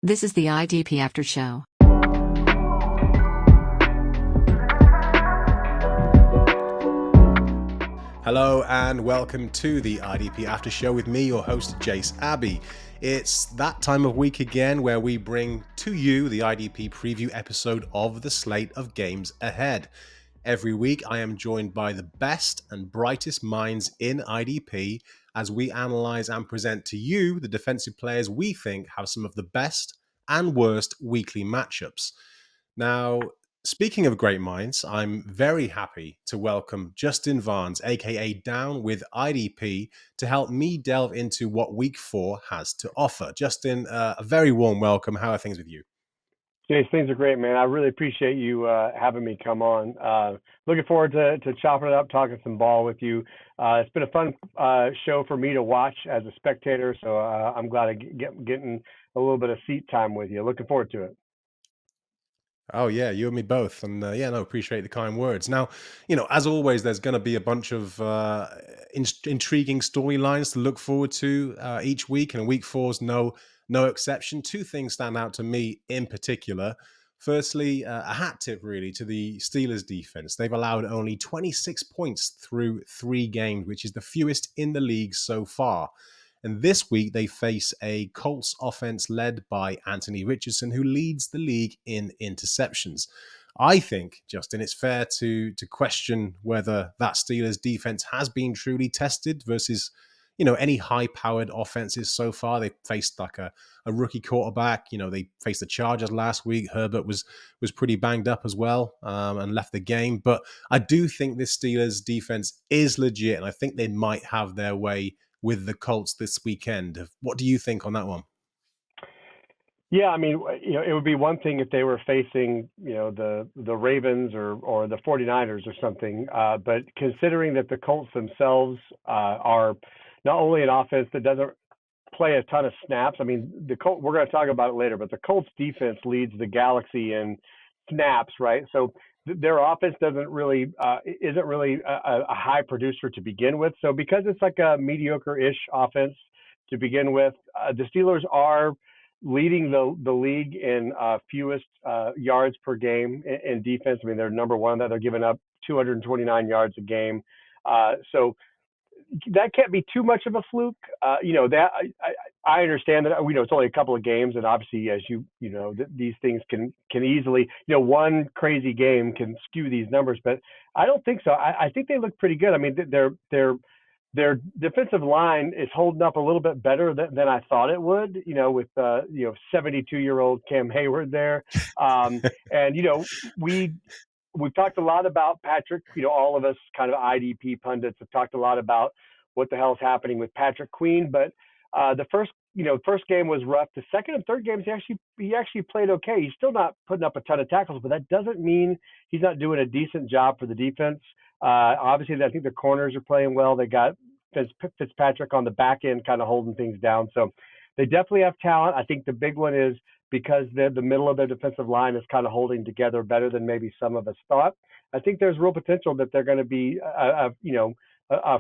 This is the IDP After Show. Hello and welcome to the IDP After Show with me, your host, Jase Abbey. It's that time of week again where we bring to you the IDP preview episode of the slate of games ahead. Every week I am joined by the best and brightest minds in IDP as we analyze and present to you the defensive players we think have some of the best and worst weekly matchups. Now, speaking of great minds, I'm very happy to welcome Justin Varnes, aka Down with IDP, to help me delve into what Week 4 has to offer. Justin, a very warm welcome. How are things with you? Jace, things are great, man. I really appreciate you having me come on. Looking forward to chopping it up, talking some ball with you. It's been a fun show for me to watch as a spectator, so I'm glad I'm getting a little bit of seat time with you. Looking forward to it. Oh, yeah, you and me both. And appreciate the kind words. Now, as always, there's going to be a bunch of intriguing storylines to look forward to each week. And Week 4's no exception. Two things stand out to me in particular. Firstly, a hat tip really to the Steelers defense. They've allowed only 26 points through 3 games, which is the fewest in the league so far. And this week, they face a Colts offense led by Anthony Richardson, who leads the league in interceptions. I think, Justin, it's fair to question whether that Steelers defense has been truly tested versus, any high-powered offenses so far. They faced like a rookie quarterback. They faced the Chargers last week. Herbert was pretty banged up as well and left the game. But I do think this Steelers defense is legit, and I think they might have their way with the Colts this weekend. What do you think on that one? Yeah, I mean, it would be one thing if they were facing, the Ravens or the 49ers or something. But considering that the Colts themselves are not only an offense that doesn't play a ton of snaps. I mean, we're going to talk about it later, but the Colts defense leads the galaxy in snaps, right? So their offense isn't really a high producer to begin with. So because it's like a mediocre-ish offense to begin with, the Steelers are leading the league in fewest yards per game in defense. I mean, they're number one. That they're giving up 229 yards a game. So that can't be too much of a fluke. That I understand that, it's only a couple of games, and obviously, as these things can easily, one crazy game can skew these numbers, but I don't think so. I think they look pretty good. I mean, their defensive line is holding up a little bit better than I thought it would, with 72-year-old Cam Hayward there. We've talked a lot about Patrick. All of us kind of IDP pundits have talked a lot about what the hell is happening with Patrick Queen. But the first game was rough. The second and third games, he actually played okay. He's still not putting up a ton of tackles, but that doesn't mean he's not doing a decent job for the defense. Obviously, I think the corners are playing well. They got Fitzpatrick on the back end kind of holding things down. So they definitely have talent. I think the big one is because the middle of their defensive line is kind of holding together better than maybe some of us thought. I think there's real potential that they're going to be,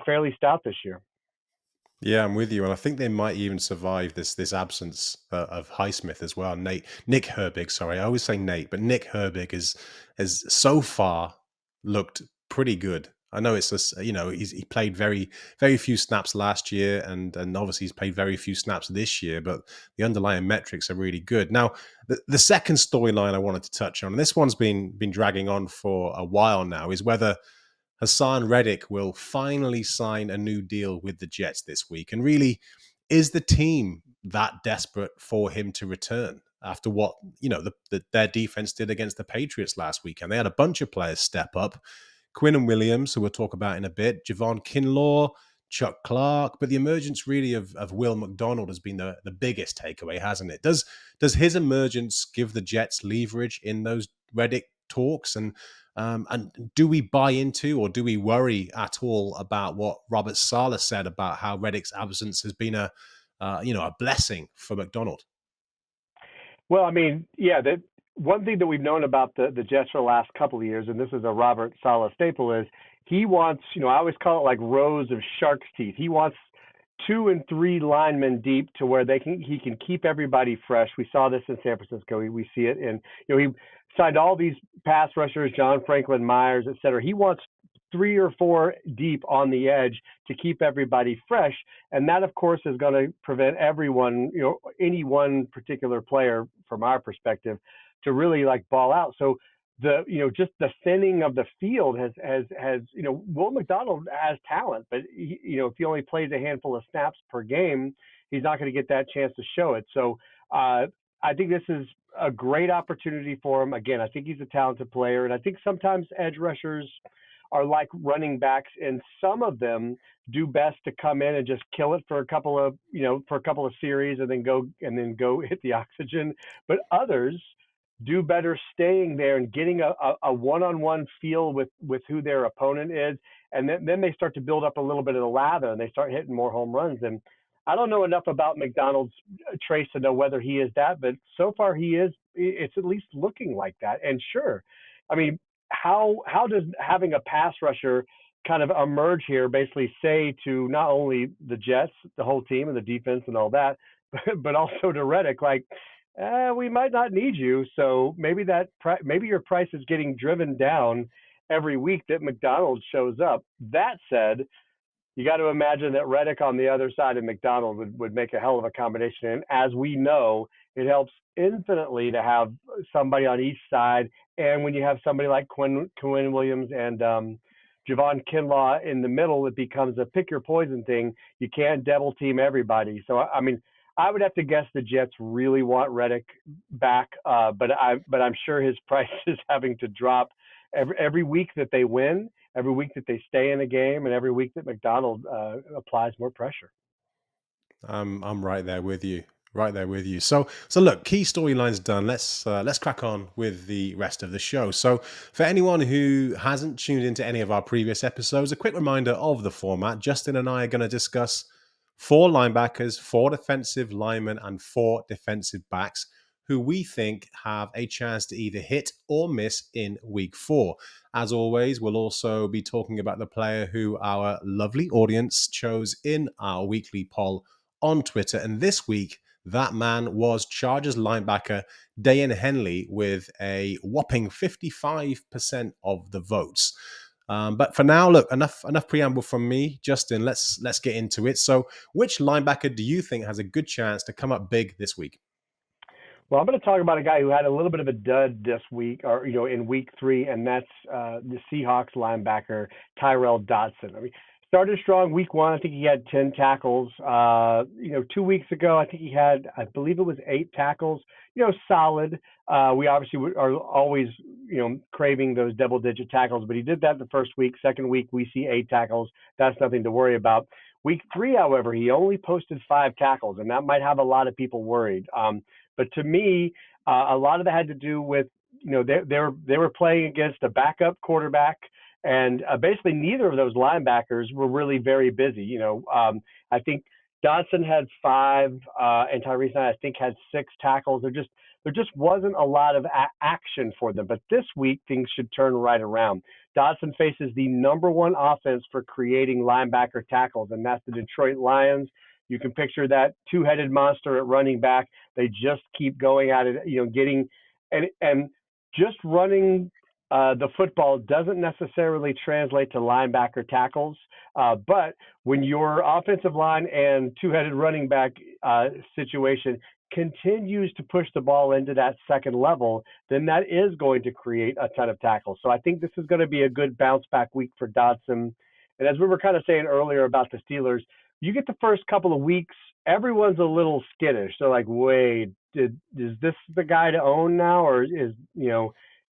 fairly stout this year. Yeah, I'm with you, and I think they might even survive this absence of Highsmith as well. Nick Herbig, sorry, I always say Nate, but Nick Herbig has so far looked pretty good. I know it's just, he played very, very few snaps last year, and obviously he's played very few snaps this year, but the underlying metrics are really good. Now, the second storyline I wanted to touch on, and this one's been dragging on for a while now, is whether Haason Reddick will finally sign a new deal with the Jets this week. And really, is the team that desperate for him to return after what, their defense did against the Patriots last weekend? They had a bunch of players step up. Quinnen Williams, who we'll talk about in a bit, Javon Kinlaw, Chuck Clark, but the emergence really of Will McDonald has been the biggest takeaway, hasn't it? Does his emergence give the Jets leverage in those Reddick talks? And do we buy into, or do we worry at all about what Robert Saleh said about how Reddick's absence has been a blessing for McDonald? Well, I mean, yeah, one thing that we've known about the Jets for the last couple of years, and this is a Robert Saleh staple, is he wants, I always call it like rows of shark's teeth. He wants 2 and 3 linemen deep to where he can keep everybody fresh. We saw this in San Francisco. We see it in, he signed all these pass rushers, John Franklin Myers, et cetera. He wants 3 or 4 deep on the edge to keep everybody fresh. And that, of course, is going to prevent everyone, any one particular player from our perspective to really like ball out. So just the thinning of the field has Will McDonald has talent, but if he only plays a handful of snaps per game, he's not going to get that chance to show it. So I think this is a great opportunity for him. Again, I think he's a talented player, and I think sometimes edge rushers are like running backs, and some of them do best to come in and just kill it for a couple of series and then go hit the oxygen. But others do better staying there and getting a one-on-one feel with who their opponent is. And then they start to build up a little bit of the lather and they start hitting more home runs. And I don't know enough about McDonald's trace to know whether he is that, but so far it's at least looking like that. And sure, I mean, how does having a pass rusher kind of emerge here, basically say to not only the Jets, the whole team and the defense and all that, but also to Reddick, like, we might not need you. So maybe your price is getting driven down every week that McDonald shows up. That said, you got to imagine that Reddick on the other side of McDonald would make a hell of a combination. And as we know, it helps infinitely to have somebody on each side. And when you have somebody like Quinnen Williams and Javon Kinlaw in the middle, it becomes a pick your poison thing. You can't double team everybody. So, I mean, I would have to guess the Jets really want Reddick back, but I'm sure his price is having to drop every week that they win, every week that they stay in the game, and every week that McDonald applies more pressure. I'm right there with you. Right there with you. So look, key storylines done. Let's crack on with the rest of the show. So for anyone who hasn't tuned into any of our previous episodes, a quick reminder of the format. Justin and I are going to discuss 4 linebackers, 4 defensive linemen, and 4 defensive backs who we think have a chance to either hit or miss in week 4. As always, we'll also be talking about the player who our lovely audience chose in our weekly poll on Twitter. And this week, that man was Chargers linebacker Daiyan Henley with a whopping 55% of the votes. But for now, look, enough preamble from me. Justin, let's get into it. So which linebacker do you think has a good chance to come up big this week? Well, I'm going to talk about a guy who had a little bit of a dud this week, or in week 3, and that's the Seahawks linebacker Tyrel Dodson. I mean, started strong week 1. I think he had 10 tackles. 2 weeks ago, I think he had, I believe it was 8 tackles. Solid. We obviously are always, craving those double-digit tackles, but he did that the first week. Second week, we see 8 tackles. That's nothing to worry about. Week 3, however, he only posted 5 tackles, and that might have a lot of people worried. But to me, a lot of that had to do with, they were playing against a backup quarterback, and basically neither of those linebackers were really very busy. I think Dodson had 5, and Tyrese Knight, I think, had 6 tackles. There just wasn't a lot of action for them. But this week, things should turn right around. Dodson faces the number 1 offense for creating linebacker tackles, and that's the Detroit Lions. You can picture that 2-headed monster at running back. They just keep going at it, getting and just running the football doesn't necessarily translate to linebacker tackles. But when your offensive line and 2-headed running back situation continues to push the ball into that second level, then that is going to create a ton of tackles. So I think this is going to be a good bounce back week for Dodson. And as we were kind of saying earlier about the Steelers, you get the first couple of weeks, everyone's a little skittish. They're like, wait, is this the guy to own now? Or is,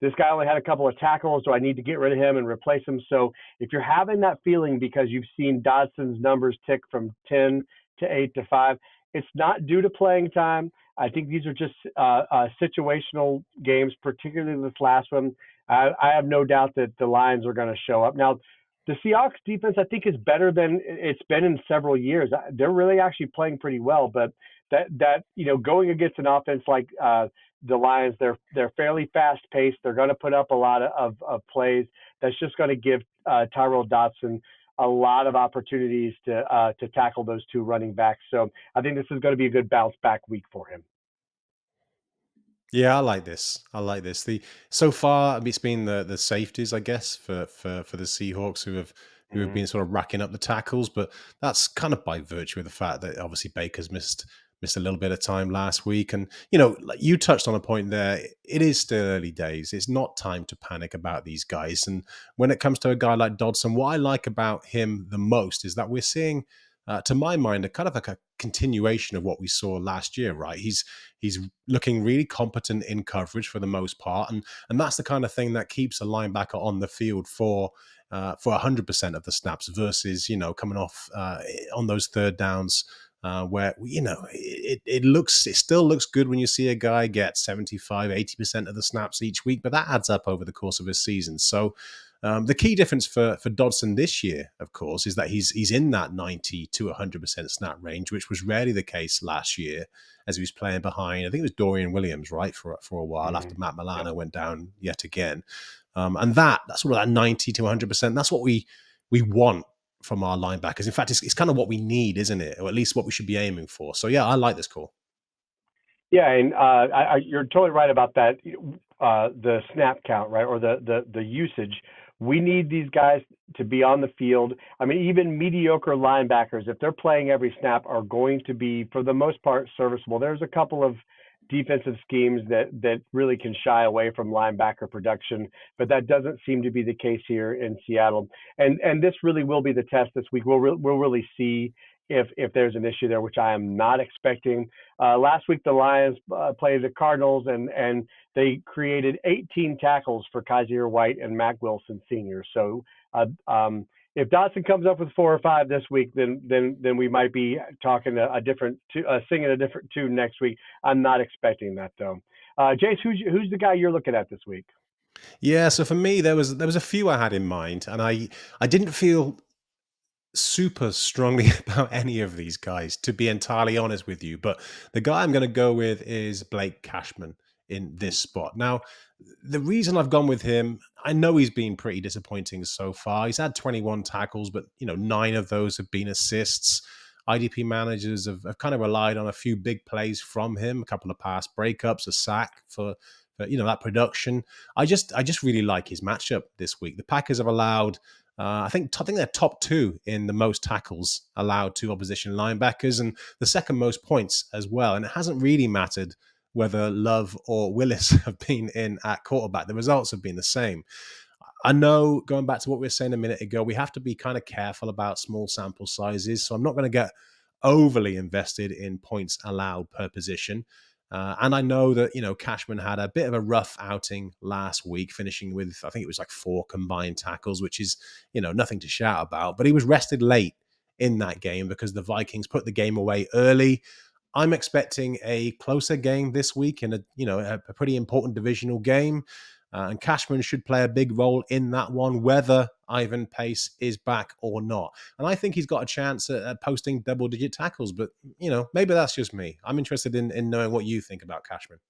this guy only had a couple of tackles, so I need to get rid of him and replace him? So if you're having that feeling because you've seen Dodson's numbers tick from 10 to 8 to 5, it's not due to playing time. I think these are just situational games, particularly this last one. I have no doubt that the Lions are going to show up. Now, the Seahawks defense, I think, is better than it's been in several years. They're really actually playing pretty well, but going against an offense like the Lions, they're fairly fast paced. They're going to put up a lot of plays. That's just going to give Tyrel Dodson a lot of opportunities to tackle those two running backs. So I think this is going to be a good bounce back week for him. Yeah, I like this. I like this. The so far it's been the safeties, I guess, for the Seahawks who have been sort of racking up the tackles, but that's kind of by virtue of the fact that obviously Baker's missed a little bit of time last week, and like you touched on a point there. It is still early days. It's not time to panic about these guys. And when it comes to a guy like Dodson, what I like about him the most is that we're seeing. To my mind, a kind of like a continuation of what we saw last year, right? He's looking really competent in coverage for the most part, and that's the kind of thing that keeps a linebacker on the field for 100% of the snaps versus coming off on those third downs where it still looks good when you see a guy get 75-80% of the snaps each week, but that adds up over the course of a season. So the key difference for Dodson this year, of course, is that he's in that 90 to 100% snap range, which was rarely the case last year as he was playing behind. I think it was Daiyan Williams, right, for a while after Matt Milano went down yet again. And that's sort of that 90 to 100%. That's what we want from our linebackers. In fact, it's kind of what we need, isn't it? Or at least what we should be aiming for. So yeah, I like this call. Yeah, and you're totally right about that. The snap count, right, or the usage. We need these guys to be on the field. I mean, even mediocre linebackers, if they're playing every snap, are going to be, for the most part, serviceable. There's a couple of defensive schemes that really can shy away from linebacker production, but that doesn't seem to be the case here in Seattle. And this really will be the test this week. We'll really see if there's an issue there, which I am not expecting. Last week, the Lions played the Cardinals, and they created 18 tackles for Kyzir White and Mack Wilson Sr. So if Dodson comes up with 4 or 5 this week, then we might be talking singing a different tune next week. I'm not expecting that though. Jase, who's the guy you're looking at this week? Yeah, so for me, there was a few I had in mind, and I didn't feel super strongly about any of these guys, to be entirely honest with you. But the guy I'm going to go with is Blake Cashman in this spot. Now, the reason I've gone with him, I know he's been pretty disappointing so far. He's had 21 tackles, but 9 of those have been assists. IDP managers have kind of relied on a few big plays from him, a couple of pass breakups, a sack for that production. I just really like his matchup this week. The Packers have allowed I think they're top 2 in the most tackles allowed to opposition linebackers and the second most points as well. And it hasn't really mattered whether Love or Willis have been in at quarterback. The results have been the same. I know, going back to what we were saying a minute ago, we have to be kind of careful about small sample sizes. So I'm not going to get overly invested in points allowed per position. And I know that, Cashman had a bit of a rough outing last week, finishing with, I think it was like 4 combined tackles, which is, nothing to shout about. But he was rested late in that game because the Vikings put the game away early. I'm expecting a closer game this week in a pretty important divisional game. And Cashman should play a big role in that one, whether Ivan Pace is back or not. And I think he's got a chance at posting double-digit tackles, but, maybe that's just me. I'm interested in knowing what you think about Cashman.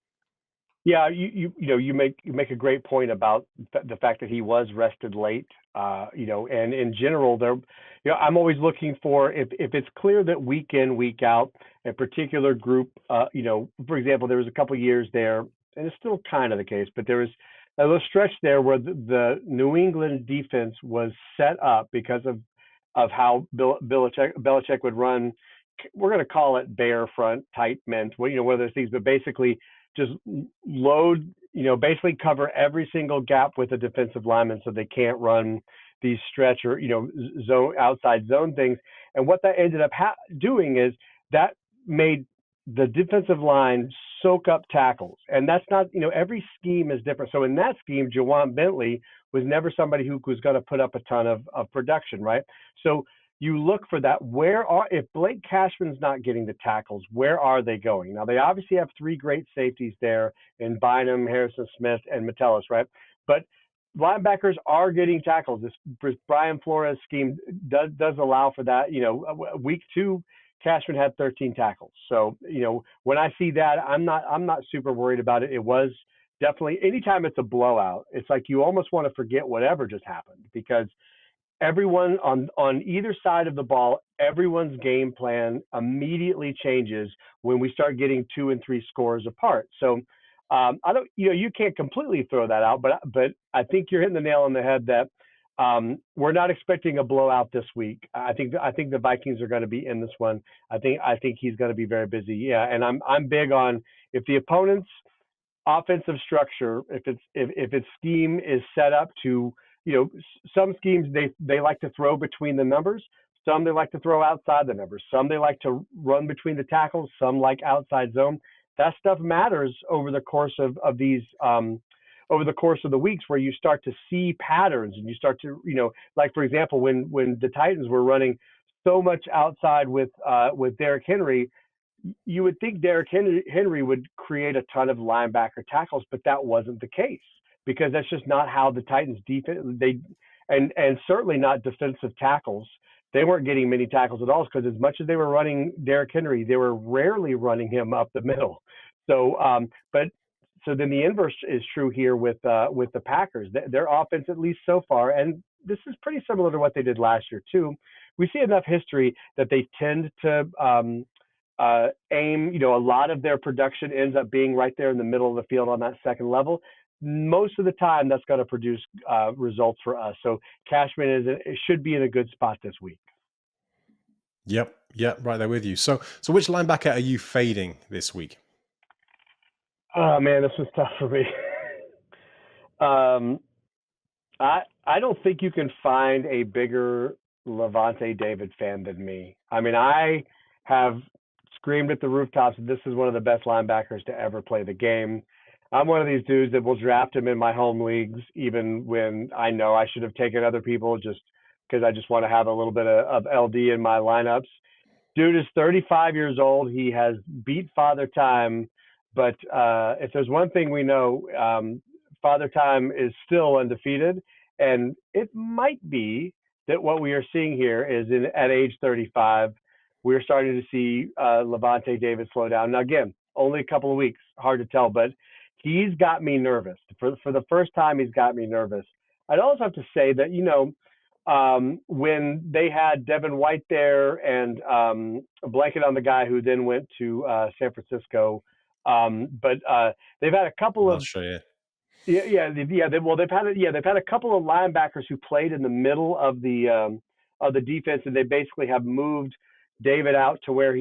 Yeah, you make a great point about the fact that he was rested late. And in general, I'm always looking for if it's clear that week in, week out, a particular group, for example, there was a couple years there, and it's still kind of the case, but there was a little stretch there where the New England defense was set up because of how Belichick would run. We're going to call it bear front tight men, one of those things, but basically just load, basically cover every single gap with a defensive lineman so they can't run these stretch or, zone outside zone things. And what that ended up doing is that made the defensive line soak up tackles. And that's not, every scheme is different. So in that scheme, Jawan Bentley was never somebody who was going to put up a ton of production, right? So you look for that. If Blake Cashman's not getting the tackles, where are they going? Now, they obviously have 3 great safeties there in Bynum, Harrison Smith, and Metellus, right? But linebackers are getting tackles. This Brian Flores scheme does allow for that. Week 2, Cashman had 13 tackles. So, when I see that, I'm not super worried about it. It was definitely, anytime it's a blowout, it's like you almost want to forget whatever just happened because everyone on either side of the ball, everyone's game plan immediately changes when we start getting 2 and 3 scores apart. So I don't, you can't completely throw that out, but I think you're hitting the nail on the head that we're not expecting a blowout this week. I think the Vikings are going to be in this one. I think he's going to be very busy. Yeah, and I'm big on if the opponent's offensive structure, if its scheme is set up to, some schemes they like to throw between the numbers, some they like to throw outside the numbers, some they like to run between the tackles, some like outside zone. That stuff matters over the course of these over the course of the weeks, where you start to see patterns and you start to, like for example, when the Titans were running so much outside with Derrick Henry, you would think Derrick Henry would create a ton of linebacker tackles, but that wasn't the case, because that's just not how the Titans defense, and certainly not defensive tackles. They weren't getting many tackles at all, because as much as they were running Derrick Henry, they were rarely running him up the middle. So, so then the inverse is true here with the Packers. Their offense, at least so far, and this is pretty similar to what they did last year too. We see enough history that they tend to aim, a lot of their production ends up being right there in the middle of the field on that second level. Most of the time, that's going to produce results for us. So Cashman should be in a good spot this week. Yep, right there with you. So which linebacker are you fading this week? Oh man, this was tough for me. I don't think you can find a bigger Lavonte David fan than me. I mean, I have screamed at the rooftops that this is one of the best linebackers to ever play the game. I'm one of these dudes that will draft him in my home leagues, even when I know I should have taken other people, just because I just want to have a little bit of LD in my lineups. Dude is 35 years old. He has beat Father Time, but if there's one thing we know, Father Time is still undefeated, and it might be that what we are seeing here is at age 35, we're starting to see Lavonte David slow down. Now, again, only a couple of weeks, hard to tell, but he's got me nervous. For the first time, he's got me nervous. I'd also have to say that, when they had Devin White there and a blanket on the guy who then went to San Francisco, but they've had a couple of. I'll show you. They've had a couple of linebackers who played in the middle of the defense, and they basically have moved David out to where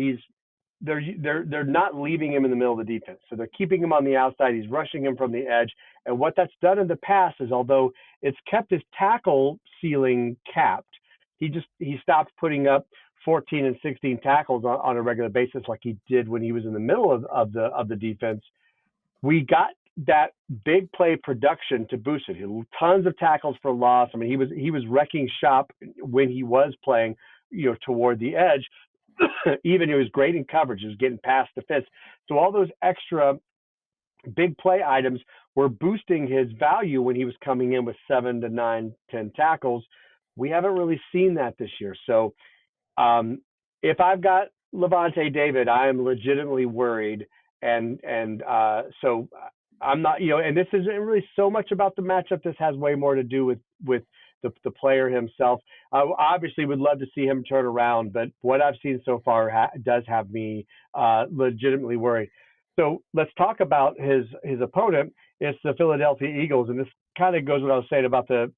they're not leaving him in the middle of the defense. So they're keeping him on the outside. He's rushing him from the edge. And what that's done in the past is, although it's kept his tackle ceiling capped, he stopped putting up 14 and 16 tackles on a regular basis like he did when he was in the middle of the defense. We got that big play production to boost it. Tons of tackles for loss. I mean, he was wrecking shop when he was playing, toward the edge. Even he was great in coverage. He was getting past defense. So all those extra big play items were boosting his value when he was coming in with 7 to 9, 10 tackles. We haven't really seen that this year. So if I've got Lavonte David, I am legitimately worried. And so I'm not, and this isn't really so much about the matchup. This has way more to do with the player himself. I obviously would love to see him turn around, but what I've seen so far does have me legitimately worried. So let's talk about his opponent. It's the Philadelphia Eagles, and this kind of goes what I was saying about the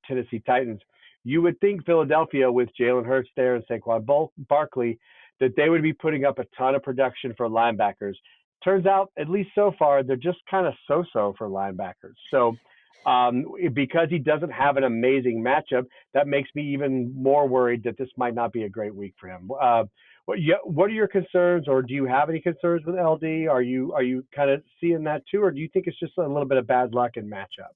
Tennessee Titans. You would think Philadelphia, with Jalen Hurts there and Saquon Barkley, that they would be putting up a ton of production for linebackers. Turns out, at least so far, they're just kind of so-so for linebackers. So because he doesn't have an amazing matchup, that makes me even more worried that this might not be a great week for him. What are your concerns, or do you have any concerns with LD? Are you kind of seeing that too, or do you think it's just a little bit of bad luck in matchup?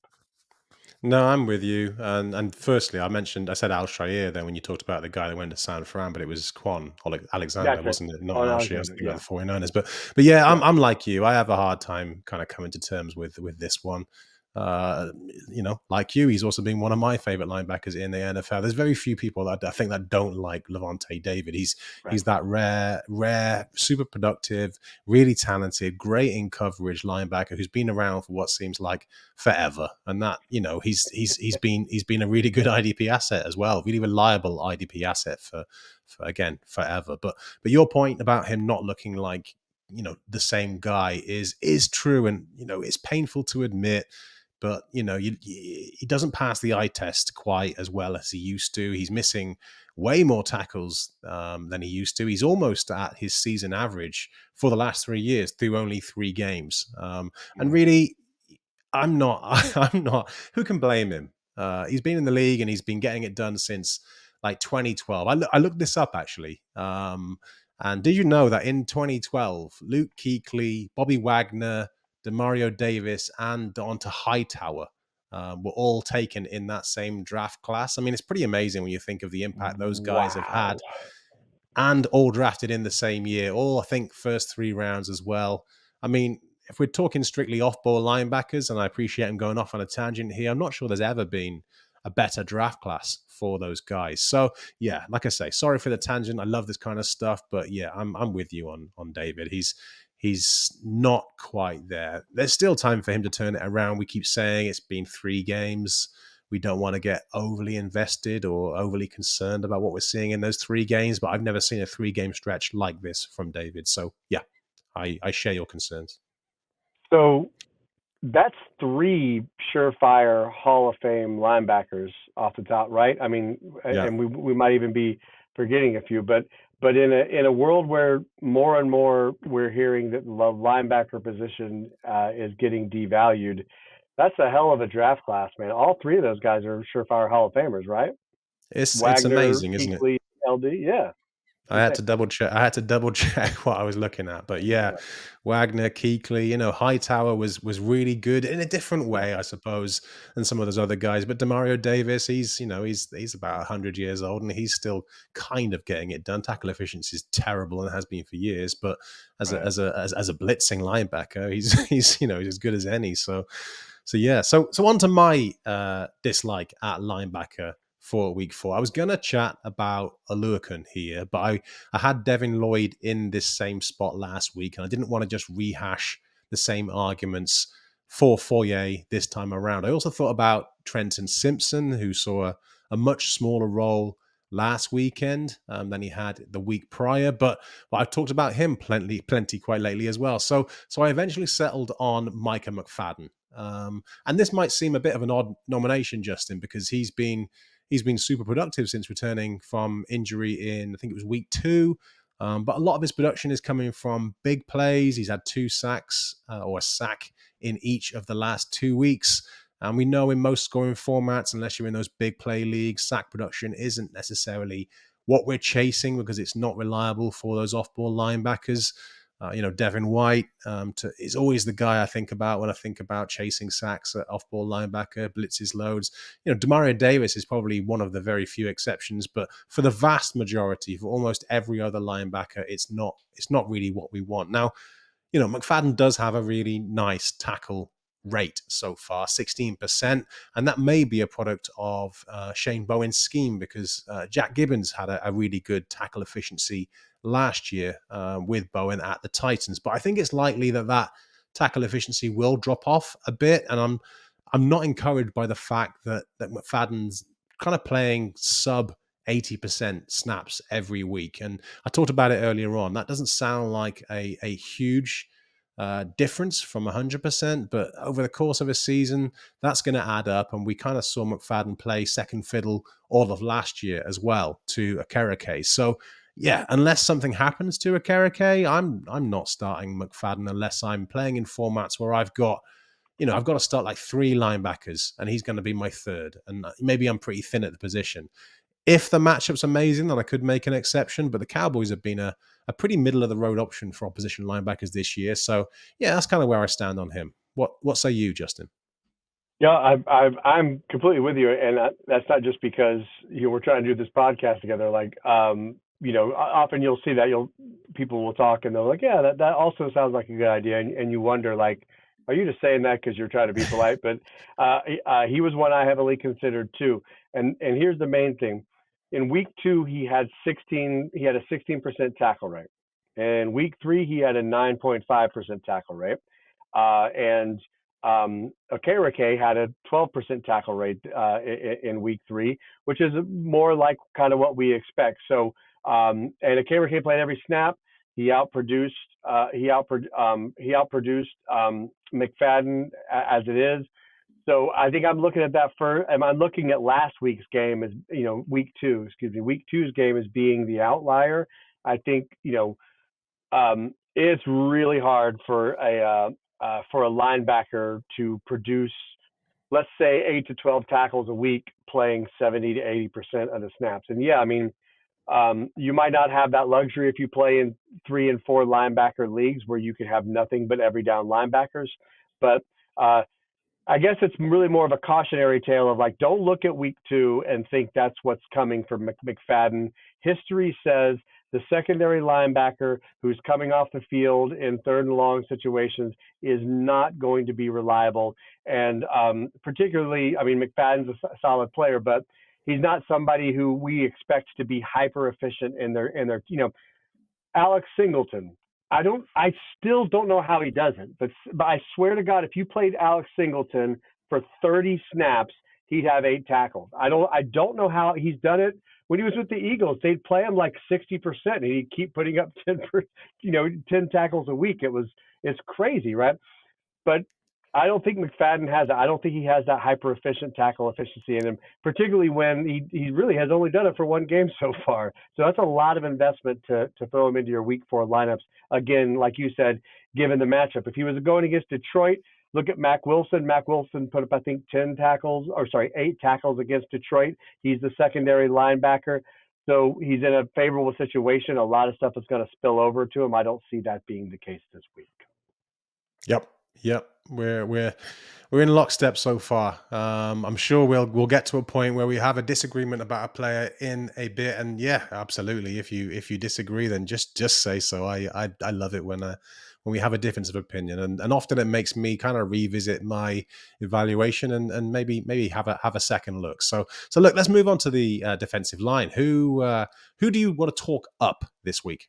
No, I'm with you. And firstly, I said Al-Shaair then when you talked about the guy that went to San Fran, but it was Quan Alexander, wasn't it? Not Al-Shaair, yeah. The 49ers. But yeah, I'm like you. I have a hard time kind of coming to terms with this one. Like you, he's also been one of my favorite linebackers in the NFL. There's very few people that I think that don't like Lavonte David. He's that rare, super productive, really talented, great in coverage linebacker who's been around for what seems like forever. And that, he's been a really good IDP asset as well, really reliable IDP asset for again forever. But your point about him not looking like the same guy is true, and it's painful to admit. But he doesn't pass the eye test quite as well as he used to. He's missing way more tackles than he used to. He's almost at his season average for the last 3 years through only 3 games. And really, I'm not. I'm not. Who can blame him? He's been in the league and he's been getting it done since like 2012. I looked this up actually. And did you know that in 2012, Luke Kuechly, Bobby Wagner, Demario Davis, and Donta Hightower were all taken in that same draft class? I mean, it's pretty amazing when you think of the impact those guys have had, and all drafted in the same year. All, I think, first 3 rounds as well. I mean, if we're talking strictly off-ball linebackers, and I appreciate I'm going off on a tangent here, I'm not sure there's ever been a better draft class for those guys. So yeah, like I say, sorry for the tangent. I love this kind of stuff, but yeah, I'm with you on David. He's not quite there. There's still time for him to turn it around. We keep saying it's been 3 games. We don't want to get overly invested or overly concerned about what we're seeing in those 3 games, but I've never seen a 3-game stretch like this from David. So yeah, I share your concerns. So that's 3 surefire Hall of Fame linebackers off the top, right? I mean, Yeah. and we might even be forgetting a few, but in a world where more and more we're hearing that the linebacker position is getting devalued, that's a hell of a draft class, man. All 3 of those guys are surefire Hall of Famers, right? It's Wagner, amazing, isn't it? Kuechly, LD, yeah. I had to double check what I was looking at, but yeah, Wagner, Kuechly, Hightower was really good in a different way, I suppose, than some of those other guys. But Demario Davis, he's about 100 years old, and he's still kind of getting it done. Tackle efficiency is terrible and has been for years, but as a blitzing linebacker, he's as good as any. So yeah, so on to my dislike at linebacker for week 4. I was going to chat about Oluokun here, but I had Devin Lloyd in this same spot last week, and I didn't want to just rehash the same arguments for Foyer this time around. I also thought about Trenton Simpson, who saw a much smaller role last weekend than he had the week prior, but I've talked about him plenty quite lately as well. So I eventually settled on Micah McFadden. And this might seem a bit of an odd nomination, Justin, because he's been super productive since returning from injury in, I think it was week 2. But a lot of his production is coming from big plays. He's had 2 sacks or a sack in each of the last 2 weeks. And we know in most scoring formats, unless you're in those big play leagues, sack production isn't necessarily what we're chasing because it's not reliable for those off-ball linebackers. Devin White is always the guy I think about when I think about chasing sacks at off-ball linebacker, blitzes loads. Demario Davis is probably one of the very few exceptions, but for the vast majority, for almost every other linebacker, it's not really what we want. Now, McFadden does have a really nice tackle rate so far, 16%, and that may be a product of Shane Bowen's scheme because Jack Gibbons had a really good tackle efficiency last year with Bowen at the Titans, but I think it's likely that tackle efficiency will drop off a bit, and I'm not encouraged by the fact that McFadden's kind of playing sub 80% snaps every week. And I talked about it earlier on. That doesn't sound like a huge difference from 100%, but over the course of a season, that's going to add up. And we kind of saw McFadden play second fiddle all of last year as well to Akereke. So yeah, unless something happens to Akereke, I'm not starting McFadden unless I'm playing in formats where I've got to start like 3 linebackers and he's going to be my third. And maybe I'm pretty thin at the position. If the matchup's amazing, then I could make an exception. But the Cowboys have been a pretty middle-of-the-road option for opposition linebackers this year. So, yeah, that's kind of where I stand on him. What say you, Justin? Yeah, I'm completely with you, and that's not just because we're trying to do this podcast together. Like, often you'll see that people will talk and they're like, yeah, that also sounds like a good idea, and you wonder like, Are you just saying that because you're trying to be polite? But he was one I heavily considered too. And here's the main thing: in week 2, he had a 16% tackle rate. In week 3, he had a 9.5% tackle rate. And Okereke had a 12% tackle rate in week 3, which is more like kind of what we expect. So, and Okereke played every snap. He outproduced McFadden as it is. So I think I'm looking at that first. Am I looking at last week's game as week 2's game as being the outlier? I think it's really hard for a linebacker to produce, let's say, 8 to 12 tackles a week, playing 70 to 80% of the snaps. And yeah, I mean, you might not have that luxury if you play in 3 and 4 linebacker leagues where you could have nothing but every down linebackers. But I guess it's really more of a cautionary tale of like, don't look at week 2 and think that's what's coming for McFadden. History says the secondary linebacker who's coming off the field in 3rd and long situations is not going to be reliable. And particularly, I mean, McFadden's a solid player, but he's not somebody who we expect to be hyper efficient in their Alex Singleton. I still don't know how he does it, but I swear to God, if you played Alex Singleton for 30 snaps, he'd have 8 tackles. I don't know how he's done it. When he was with the Eagles, they'd play him like 60%, and he'd keep putting up 10 tackles a week. It's crazy, right? But I don't think McFadden has it. I don't think he has that hyper efficient tackle efficiency in him, particularly when he really has only done it for 1 game so far. So that's a lot of investment to throw him into your week 4 lineups. Again, like you said, given the matchup. If he was going against Detroit, look at Mack Wilson. Mack Wilson put up, I think, 8 tackles against Detroit. He's the secondary linebacker. So he's in a favorable situation. A lot of stuff is going to spill over to him. I don't see that being the case this week. Yep. We're in lockstep so far. I'm sure we'll get to a point where we have a disagreement about a player in a bit. And yeah, absolutely. If you disagree, then just say so. I love it when we have a difference of opinion, and often it makes me kind of revisit my evaluation and maybe have a second look. So look, let's move on to the defensive line. Who do you want to talk up this week?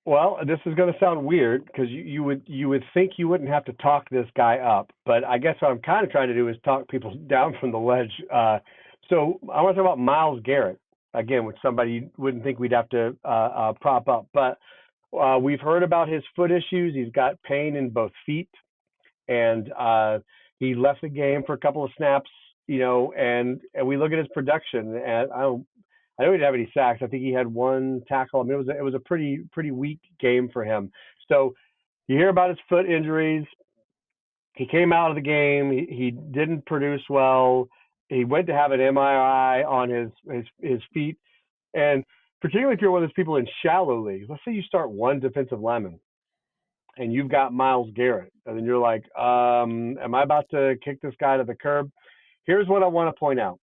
Well, this is going to sound weird because you would think you wouldn't have to talk this guy up, but I guess what I'm kind of trying to do is talk people down from the ledge. So I want to talk about Myles Garrett again, which somebody wouldn't think we'd have to prop up, but we've heard about his foot issues. He's got pain in both feet, and he left the game for a couple of snaps. And we look at his production, and I know he didn't have any sacks. I think he had 1 tackle. I mean, it was a pretty weak game for him. So you hear about his foot injuries. He came out of the game. He didn't produce well. He went to have an MRI on his feet. And particularly if you're one of those people in shallow leagues, let's say you start 1 defensive lineman and you've got Myles Garrett, and then you're like, am I about to kick this guy to the curb? Here's what I want to point out.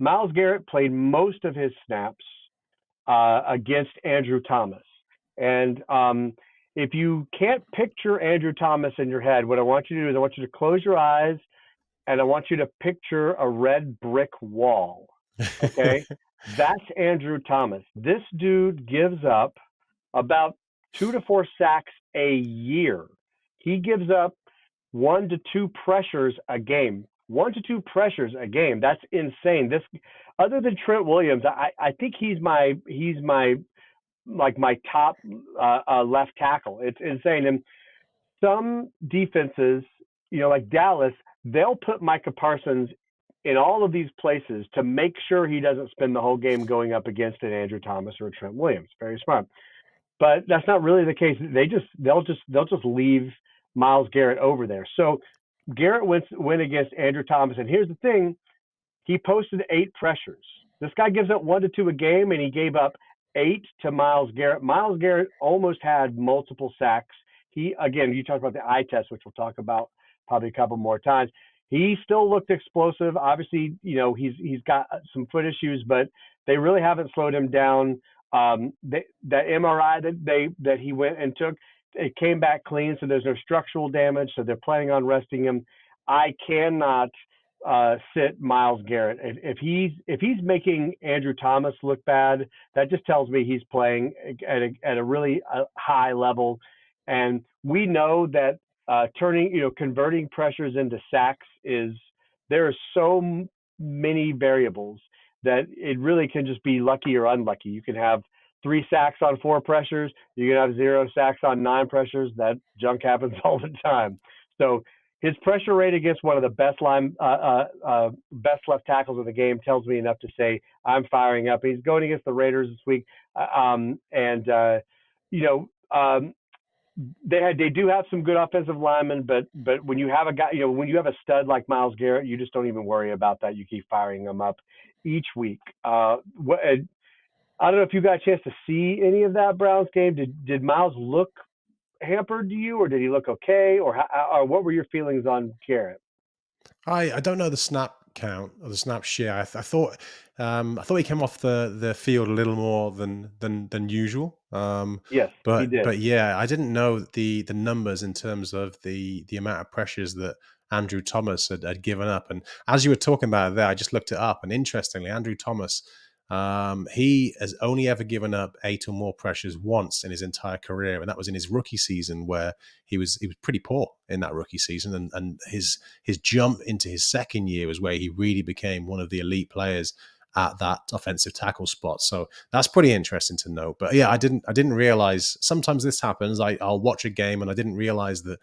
Myles Garrett played most of his snaps against Andrew Thomas. And if you can't picture Andrew Thomas in your head, what I want you to do is I want you to close your eyes and I want you to picture a red brick wall. Okay? That's Andrew Thomas. This dude gives up about 2 to 4 sacks a year. He gives up 1 to 2 pressures a game. 1 to 2 pressures a game. That's insane. This, other than Trent Williams, I think he's my top left tackle. It's insane. And some defenses, like Dallas, they'll put Micah Parsons in all of these places to make sure he doesn't spend the whole game going up against an Andrew Thomas or a Trent Williams. Very smart. But that's not really the case. They'll just leave Myles Garrett over there. So Garrett went against Andrew Thomas, and here's the thing: he posted 8 pressures. This guy gives up 1 to 2 a game, and he gave up 8 to Myles Garrett. Myles Garrett almost had multiple sacks. You talked about the eye test, which we'll talk about probably a couple more times. He still looked explosive. Obviously, he's got some foot issues, but they really haven't slowed him down. That MRI that he went and took, it came back clean, so there's no structural damage. So they're planning on resting him. I cannot sit Myles Garrett. If he's making Andrew Thomas look bad, that just tells me he's playing at a really high level. And we know that converting pressures into sacks there are so many variables that it really can just be lucky or unlucky. You can have 3 sacks on 4 pressures. You can have 0 sacks on 9 pressures. That junk happens all the time. So his pressure rate against one of the best best left tackles in the game tells me enough to say I'm firing up. He's going against the Raiders this week, they do have some good offensive linemen, but when you have a guy, when you have a stud like Myles Garrett, you just don't even worry about that. You keep firing them up each week. I don't know if you got a chance to see any of that Browns game. Did Myles look hampered to you, or did he look okay, or what were your feelings on Garrett? I don't know the snap count or the snap share. I thought he came off the field a little more than usual. Yes, he did. But yeah, I didn't know the numbers in terms of the amount of pressures that Andrew Thomas had given up. And as you were talking about it there, I just looked it up. And interestingly, Andrew Thomas, he has only ever given up 8 or more pressures once in his entire career, and that was in his rookie season, where he was pretty poor in that rookie season, and his jump into his second year was where he really became one of the elite players at that offensive tackle spot. So that's pretty interesting to know. But yeah, I didn't realize. Sometimes this happens. I'll watch a game and I didn't realize that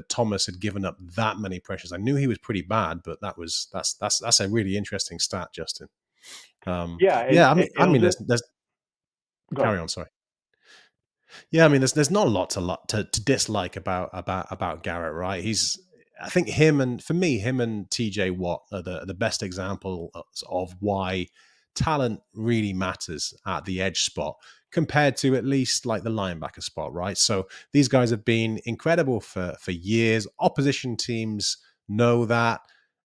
Thomas had given up that many pressures. I knew he was pretty bad, but that's a really interesting stat, Justin. There's carry on. Sorry. Yeah, I mean, there's not a lot to dislike about Garrett, right? I think him and TJ Watt are the best example of why talent really matters at the edge spot compared to at least like the linebacker spot, right? So these guys have been incredible for years. Opposition teams know that.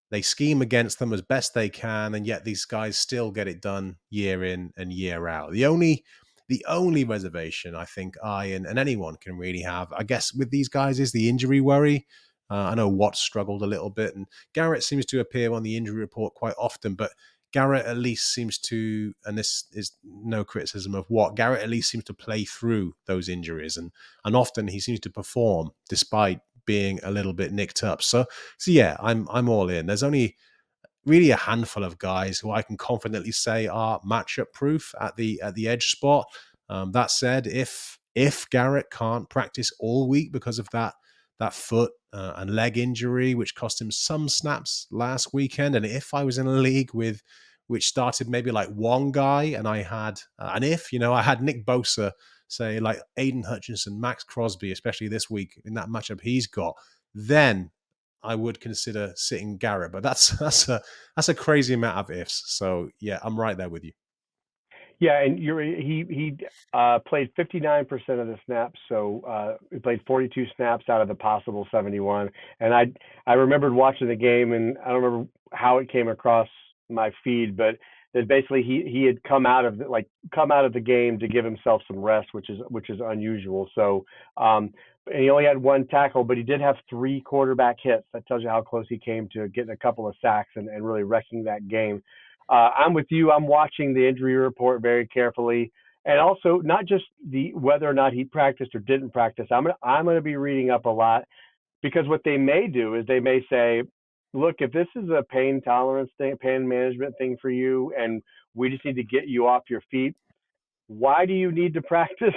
They scheme against them as best they can, and yet these guys still get it done year in and year out. The only reservation I think and anyone can really have, I guess, with these guys is the injury worry. I know Watt struggled a little bit, and Garrett seems to appear on the injury report quite often, but Garrett at least seems to, and this is no criticism of Watt, Garrett at least seems to play through those injuries, and often he seems to perform despite being a little bit nicked up. So yeah, I'm all in. There's only really a handful of guys who I can confidently say are matchup proof at the edge spot. That said, if Garrett can't practice all week because of that foot and leg injury, which cost him some snaps last weekend, and if I was in a league which started maybe like one guy, and I had I had Nick Bosa, say like Aiden Hutchinson, Max Crosby, especially this week in that matchup he's got, then I would consider sitting Garrett. But that's a crazy amount of ifs. So yeah, I'm right there with you. Yeah, and he played 59% of the snaps, so he played 42 snaps out of the possible 71. And I remembered watching the game, and I don't remember how it came across my feed, but that basically he had come out of the game to give himself some rest, which is unusual. So and he only had 1 tackle, but he did have 3 quarterback hits. That tells you how close he came to getting a couple of sacks and really wrecking that game. I'm with you. I'm watching the injury report very carefully, and also not just whether or not he practiced or didn't practice. I'm going to be reading up a lot, because what they may do is they may say, look, if this is a pain tolerance thing, pain management thing for you, and we just need to get you off your feet, why do you need to practice?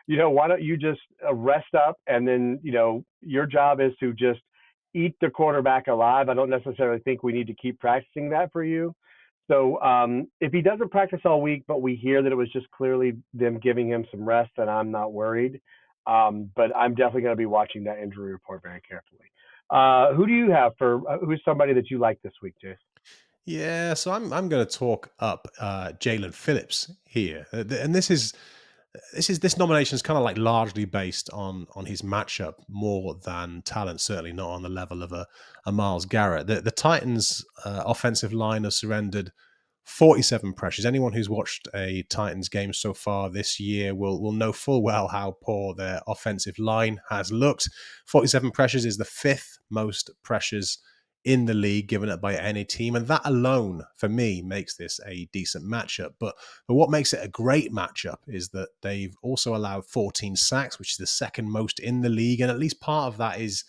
Why don't you just rest up, and then, your job is to just eat the quarterback alive. I don't necessarily think we need to keep practicing that for you. So if he doesn't practice all week, but we hear that it was just clearly them giving him some rest, then I'm not worried. But I'm definitely going to be watching that injury report very carefully. Who do you have who's somebody that you like this week, Jase? Yeah, so I'm going to talk up Jaelan Phillips here, and this nomination is kind of like largely based on his matchup more than talent. Certainly not on the level of a Myles Garrett. The Titans' offensive line have surrendered 47 pressures. Anyone who's watched a Titans game so far this year will know full well how poor their offensive line has looked. 47 pressures is the 5th most pressures in the league given up by any team, and that alone for me makes this a decent matchup. But what makes it a great matchup is that they've also allowed 14 sacks, which is the 2nd most in the league, and at least part of that is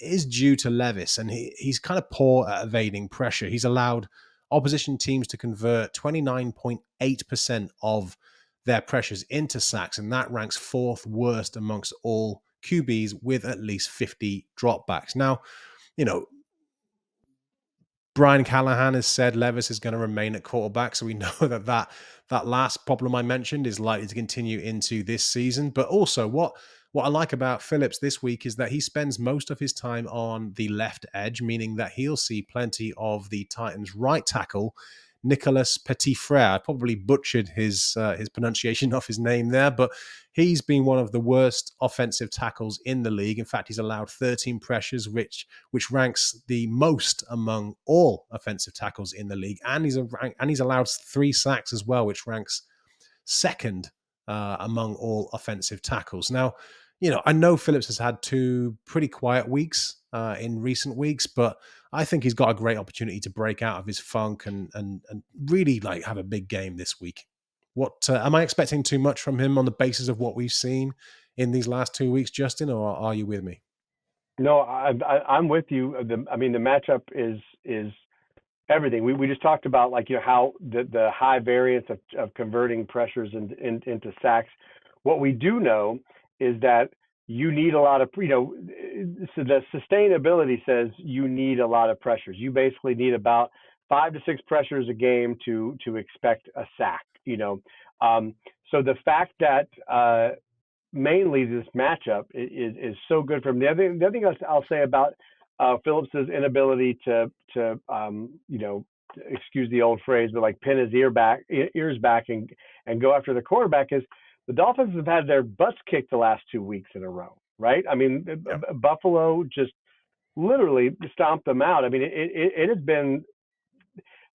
due to Levis, and he's kind of poor at evading pressure. He's allowed opposition teams to convert 29.8% of their pressures into sacks, and that ranks 4th worst amongst all QBs with at least 50 dropbacks. Now, Brian Callahan has said Levis is going to remain at quarterback, so we know that last problem I mentioned is likely to continue into this season. But also, what I like about Phillips this week is that he spends most of his time on the left edge, meaning that he'll see plenty of the Titans' right tackle, Nicolas Petitfrere. I probably butchered his pronunciation of his name there, but he's been one of the worst offensive tackles in the league. In fact, he's allowed 13 pressures, which ranks the most among all offensive tackles in the league, and he's allowed 3 sacks as well, which ranks 2nd among all offensive tackles. Now, I know Phillips has had 2 pretty quiet weeks in recent weeks, but I think he's got a great opportunity to break out of his funk and really have a big game this week. What am I expecting too much from him on the basis of what we've seen in these last 2 weeks, Justin, or are you with me? No, I'm with you. The matchup is everything. We just talked about how the high variance of converting pressures into sacks. What we do know is that you need a lot of, so the sustainability says you need a lot of pressures. You basically need about 5 to 6 pressures a game to expect a sack, So the fact that mainly this matchup is so good for him. The other thing I'll say about Phillips' inability to excuse the old phrase, but pin his ears back and go after the quarterback is the Dolphins have had their butts kicked the last 2 weeks in a row, right? I mean, Buffalo just literally stomped them out. I mean, it has been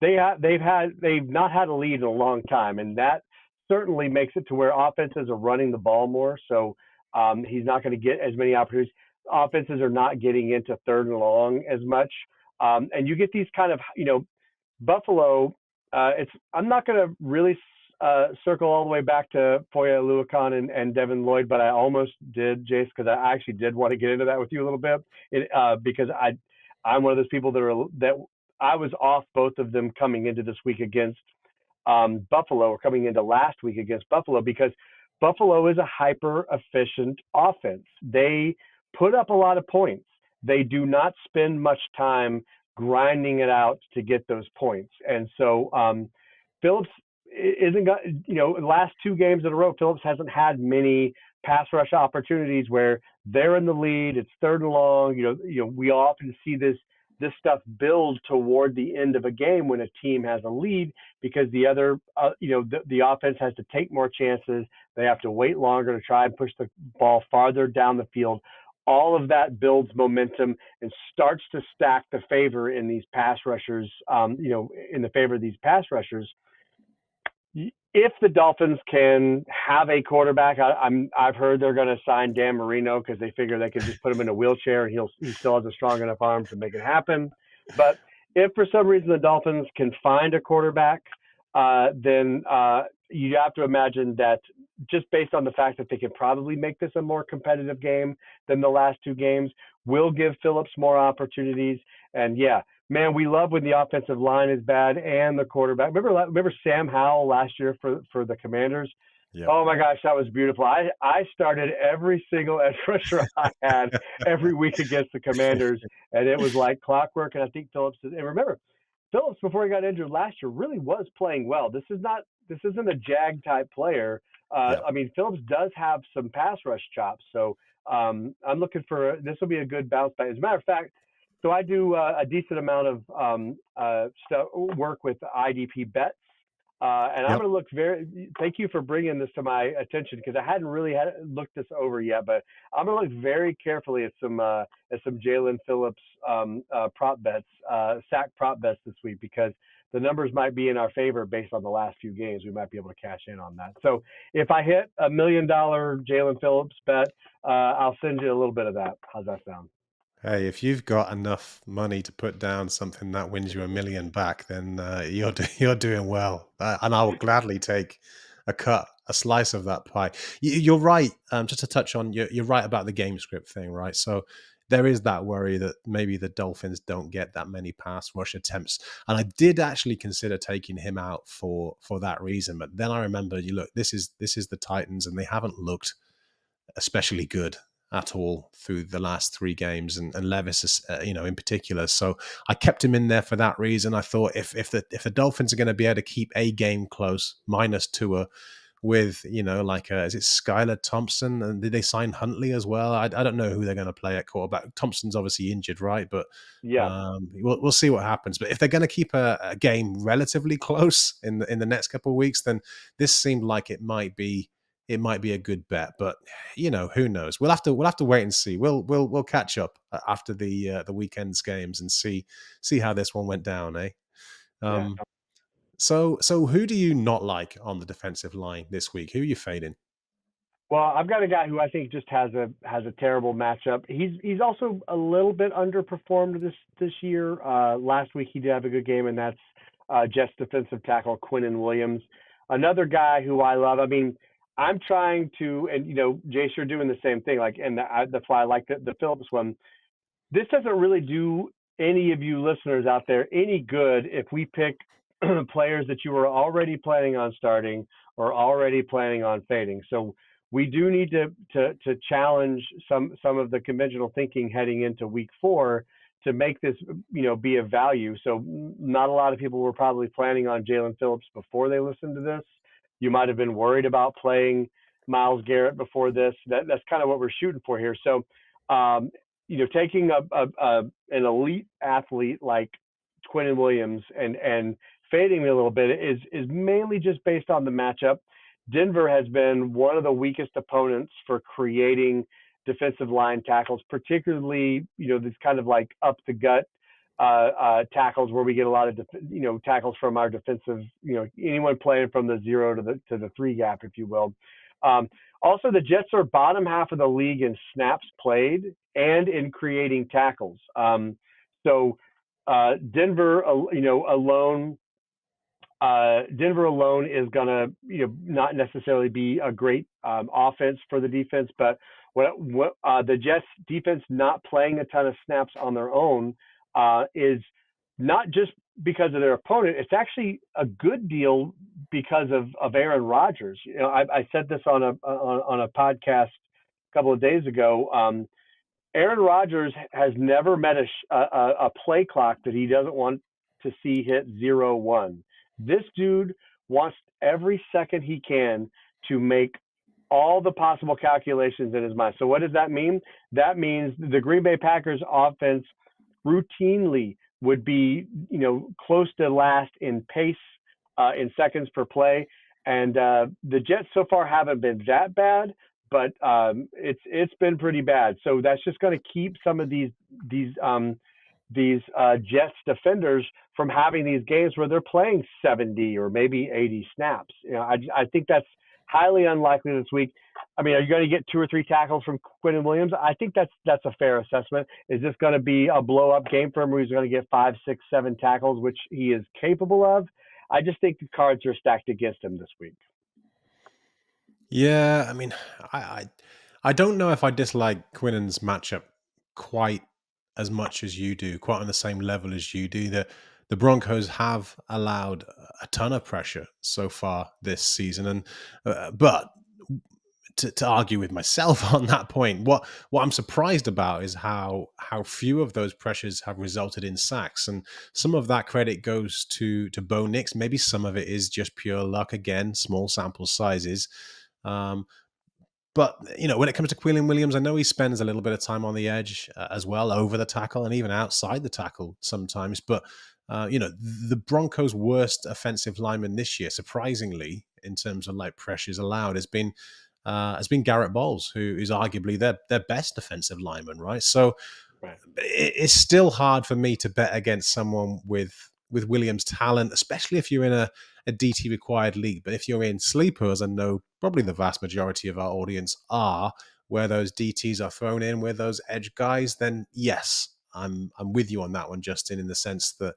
they've not had a lead in a long time, and that certainly makes it to where offenses are running the ball more. So he's not going to get as many opportunities. Offenses are not getting into 3rd and long as much, and you get these kind of Buffalo. I'm not going to really circle all the way back to Foye Oluokun and Devin Lloyd, but I almost did, Jase, because I actually did want to get into that with you a little bit, because I'm one of those people that I was off both of them coming into this week against Buffalo, or coming into last week against Buffalo, because Buffalo is a hyper efficient offense. They put up a lot of points. They do not spend much time grinding it out to get those points, and so Phillips isn't got, last 2 games in a row, Phillips hasn't had many pass rush opportunities where they're in the lead. It's 3rd and long. We often see this stuff build toward the end of a game when a team has a lead, because the other, the offense has to take more chances. They have to wait longer to try and push the ball farther down the field. All of that builds momentum and starts to stack the favor in these pass rushers, in the favor of these pass rushers. If the Dolphins can have a quarterback, I've heard they're going to sign Dan Marino because they figure they can just put him in a wheelchair and he still has a strong enough arm to make it happen. But if for some reason the Dolphins can find a quarterback, then you have to imagine that just based on the fact that they can probably make this a more competitive game than the last 2 games, will give Phillips more opportunities. And yeah, man, we love when the offensive line is bad and the quarterback. Remember Sam Howell last year for the Commanders? Yep. Oh my gosh, that was beautiful. I started every single edge rusher I had every week against the Commanders, and it was like clockwork. And I think Phillips, and remember, Phillips before he got injured last year really was playing well. This isn't a Jag type player. I mean, Phillips does have some pass rush chops, so I'm looking for this will be a good bounce back. As a matter of fact, so I do a decent amount of work with IDP bets, and I'm going to look thank you for bringing this to my attention, because I hadn't really looked this over yet, but I'm going to look very carefully at some Jaelan Phillips prop bets, sack prop bets this week, because the numbers might be in our favor based on the last few games. We might be able to cash in on that. So if I hit $1 million Jaelan Phillips bet, I'll send you a little bit of that. How's that sound? Hey, if you've got enough money to put down something that wins you $1 million back, then you're doing well, and I will gladly take a slice of that pie. You're right. Just to touch on, you're right about the game script thing, right? So there is that worry that maybe the Dolphins don't get that many pass rush attempts, and I did actually consider taking him out for that reason. But then I remember, this is the Titans, and they haven't looked especially good at all through the last 3 games, and Levis is, in particular. So I kept him in there for that reason. I thought if the Dolphins are going to be able to keep a game close, minus Tua, with is it Skylar Thompson, and did they sign Huntley as well? I don't know who they're going to play at quarterback. Thompson's obviously injured, right? But yeah, we'll see what happens. But if they're going to keep a game relatively close in the next couple of weeks, then this seemed like it might be a good bet. But who knows? We'll have to wait and see. We'll catch up after the weekend's games and see how this one went down, eh? yeah. So who do you not like on the defensive line this week? Who are you fading? Well, I've got a guy who I think just has a terrible matchup. He's also a little bit underperformed this year. Last week he did have a good game, and that's Jets defensive tackle Quinnen Williams, another guy who I love. I mean, I'm trying to, and Jase, you're doing the same thing. Like, and that's why I like the Phillips one. This doesn't really do any of you listeners out there any good if we pick players that you were already planning on starting or already planning on fading. So we do need to challenge some of the conventional thinking heading into week 4 to make this be of value. So not a lot of people were probably planning on Jaelan Phillips before they listened to this. You might have been worried about playing Myles Garrett before this. That's kind of what we're shooting for here. So taking an elite athlete like Quinnen Williams and fading me a little bit is mainly just based on the matchup. Denver has been one of the weakest opponents for creating defensive line tackles, particularly this kind of like up the gut tackles where we get a lot of tackles from our defensive, anyone playing from the 0 to the 3 gap, if you will. Also, the Jets are bottom half of the league in snaps played and in creating tackles. So Denver, alone is going to, not necessarily be a great offense for the defense, but what the Jets defense not playing a ton of snaps on their own is not just because of their opponent. It's actually a good deal because of Aaron Rodgers. I said this on a podcast a couple of days ago. Aaron Rodgers has never met a play clock that he doesn't want to see hit 0-1. This dude wants every second he can to make all the possible calculations in his mind. So what does that mean? That means the Green Bay Packers offense routinely would be, close to last in pace, in seconds per play. And the Jets so far haven't been that bad, but it's been pretty bad. So that's just going to keep some of these Jets defenders from having these games where they're playing 70 or maybe 80 snaps. I think that's highly unlikely this week. I mean, are you going to get 2 or 3 tackles from Quinnen Williams? I think that's a fair assessment. Is this going to be a blow-up game for him where he's going to get 5, 6, 7 tackles, which he is capable of? I just think the cards are stacked against him this week. Yeah, I mean, I don't know if I dislike Quinnen's matchup quite as much as you do, quite on the same level as you do. The Broncos have allowed a ton of pressure so far this season, and but to argue with myself on that point, what I'm surprised about is how few of those pressures have resulted in sacks, and some of that credit goes to Bo Nix. Maybe some of it is just pure luck. Again, small sample sizes. But, when it comes to Quinnen Williams, I know he spends a little bit of time on the edge as well, over the tackle and even outside the tackle sometimes. But, the Broncos' worst offensive lineman this year, surprisingly, in terms of like pressures allowed, has been Garrett Bowles, who is arguably their best defensive lineman, right? So Right. it's still hard for me to bet against someone with with Williams' talent, especially if you're in a DT required league. But if you're in sleepers, and know probably the vast majority of our audience are, where those DTs are thrown in with those edge guys, then yes, I'm with you on that one, Justin, in the sense that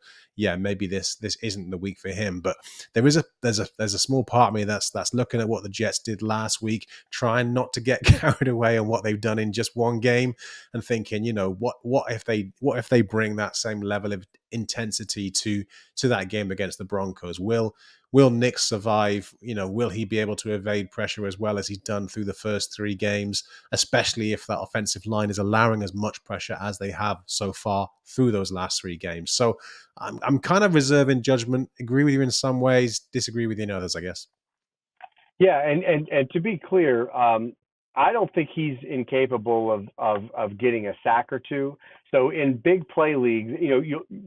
maybe this isn't the week for him. But there's a small part of me that's looking at what the Jets did last week, trying not to get carried away on what they've done in just one game, and thinking, what if they bring that same level of intensity to that game against the Broncos? Will Nick survive? Will he be able to evade pressure as well as he's done through the first 3 games, especially if that offensive line is allowing as much pressure as they have so far through those last 3 games? So I'm kind of reserving judgment. Agree with you in some ways, disagree with you in others, I guess. Yeah, and to be clear, I don't think he's incapable of getting a sack or two. So in big play leagues,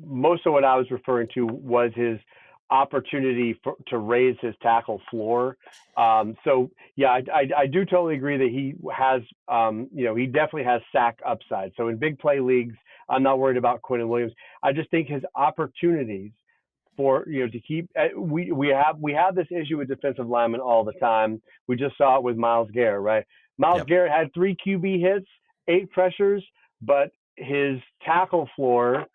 most of what I was referring to was his opportunity to raise his tackle floor. So yeah, I do totally agree that he has, he definitely has sack upside. So in big play leagues, I'm not worried about Quinnen Williams. I just think his opportunities for to keep we have this issue with defensive linemen all the time. We just saw it with Myles Garrett, right? Myles Garrett had 3 QB hits, 8 pressures, but his tackle floor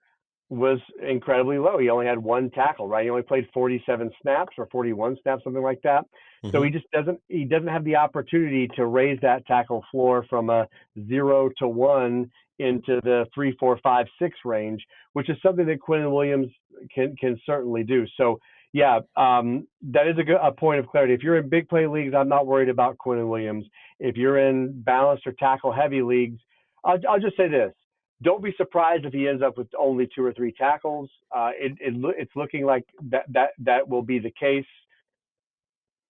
was incredibly low. He only had 1 tackle, right? He only played 47 snaps or 41 snaps, something like that. Mm-hmm. So he doesn't have the opportunity to raise that tackle floor from a 0 to 1 into the 3, 4, 5, 6 range, which is something that Quinnen Williams can certainly do. So yeah, that is a point of clarity. If you're in big play leagues, I'm not worried about Quinnen Williams. If you're in balanced or tackle heavy leagues, I'll just say this. Don't be surprised if he ends up with only 2 or 3 tackles. It's looking like that will be the case,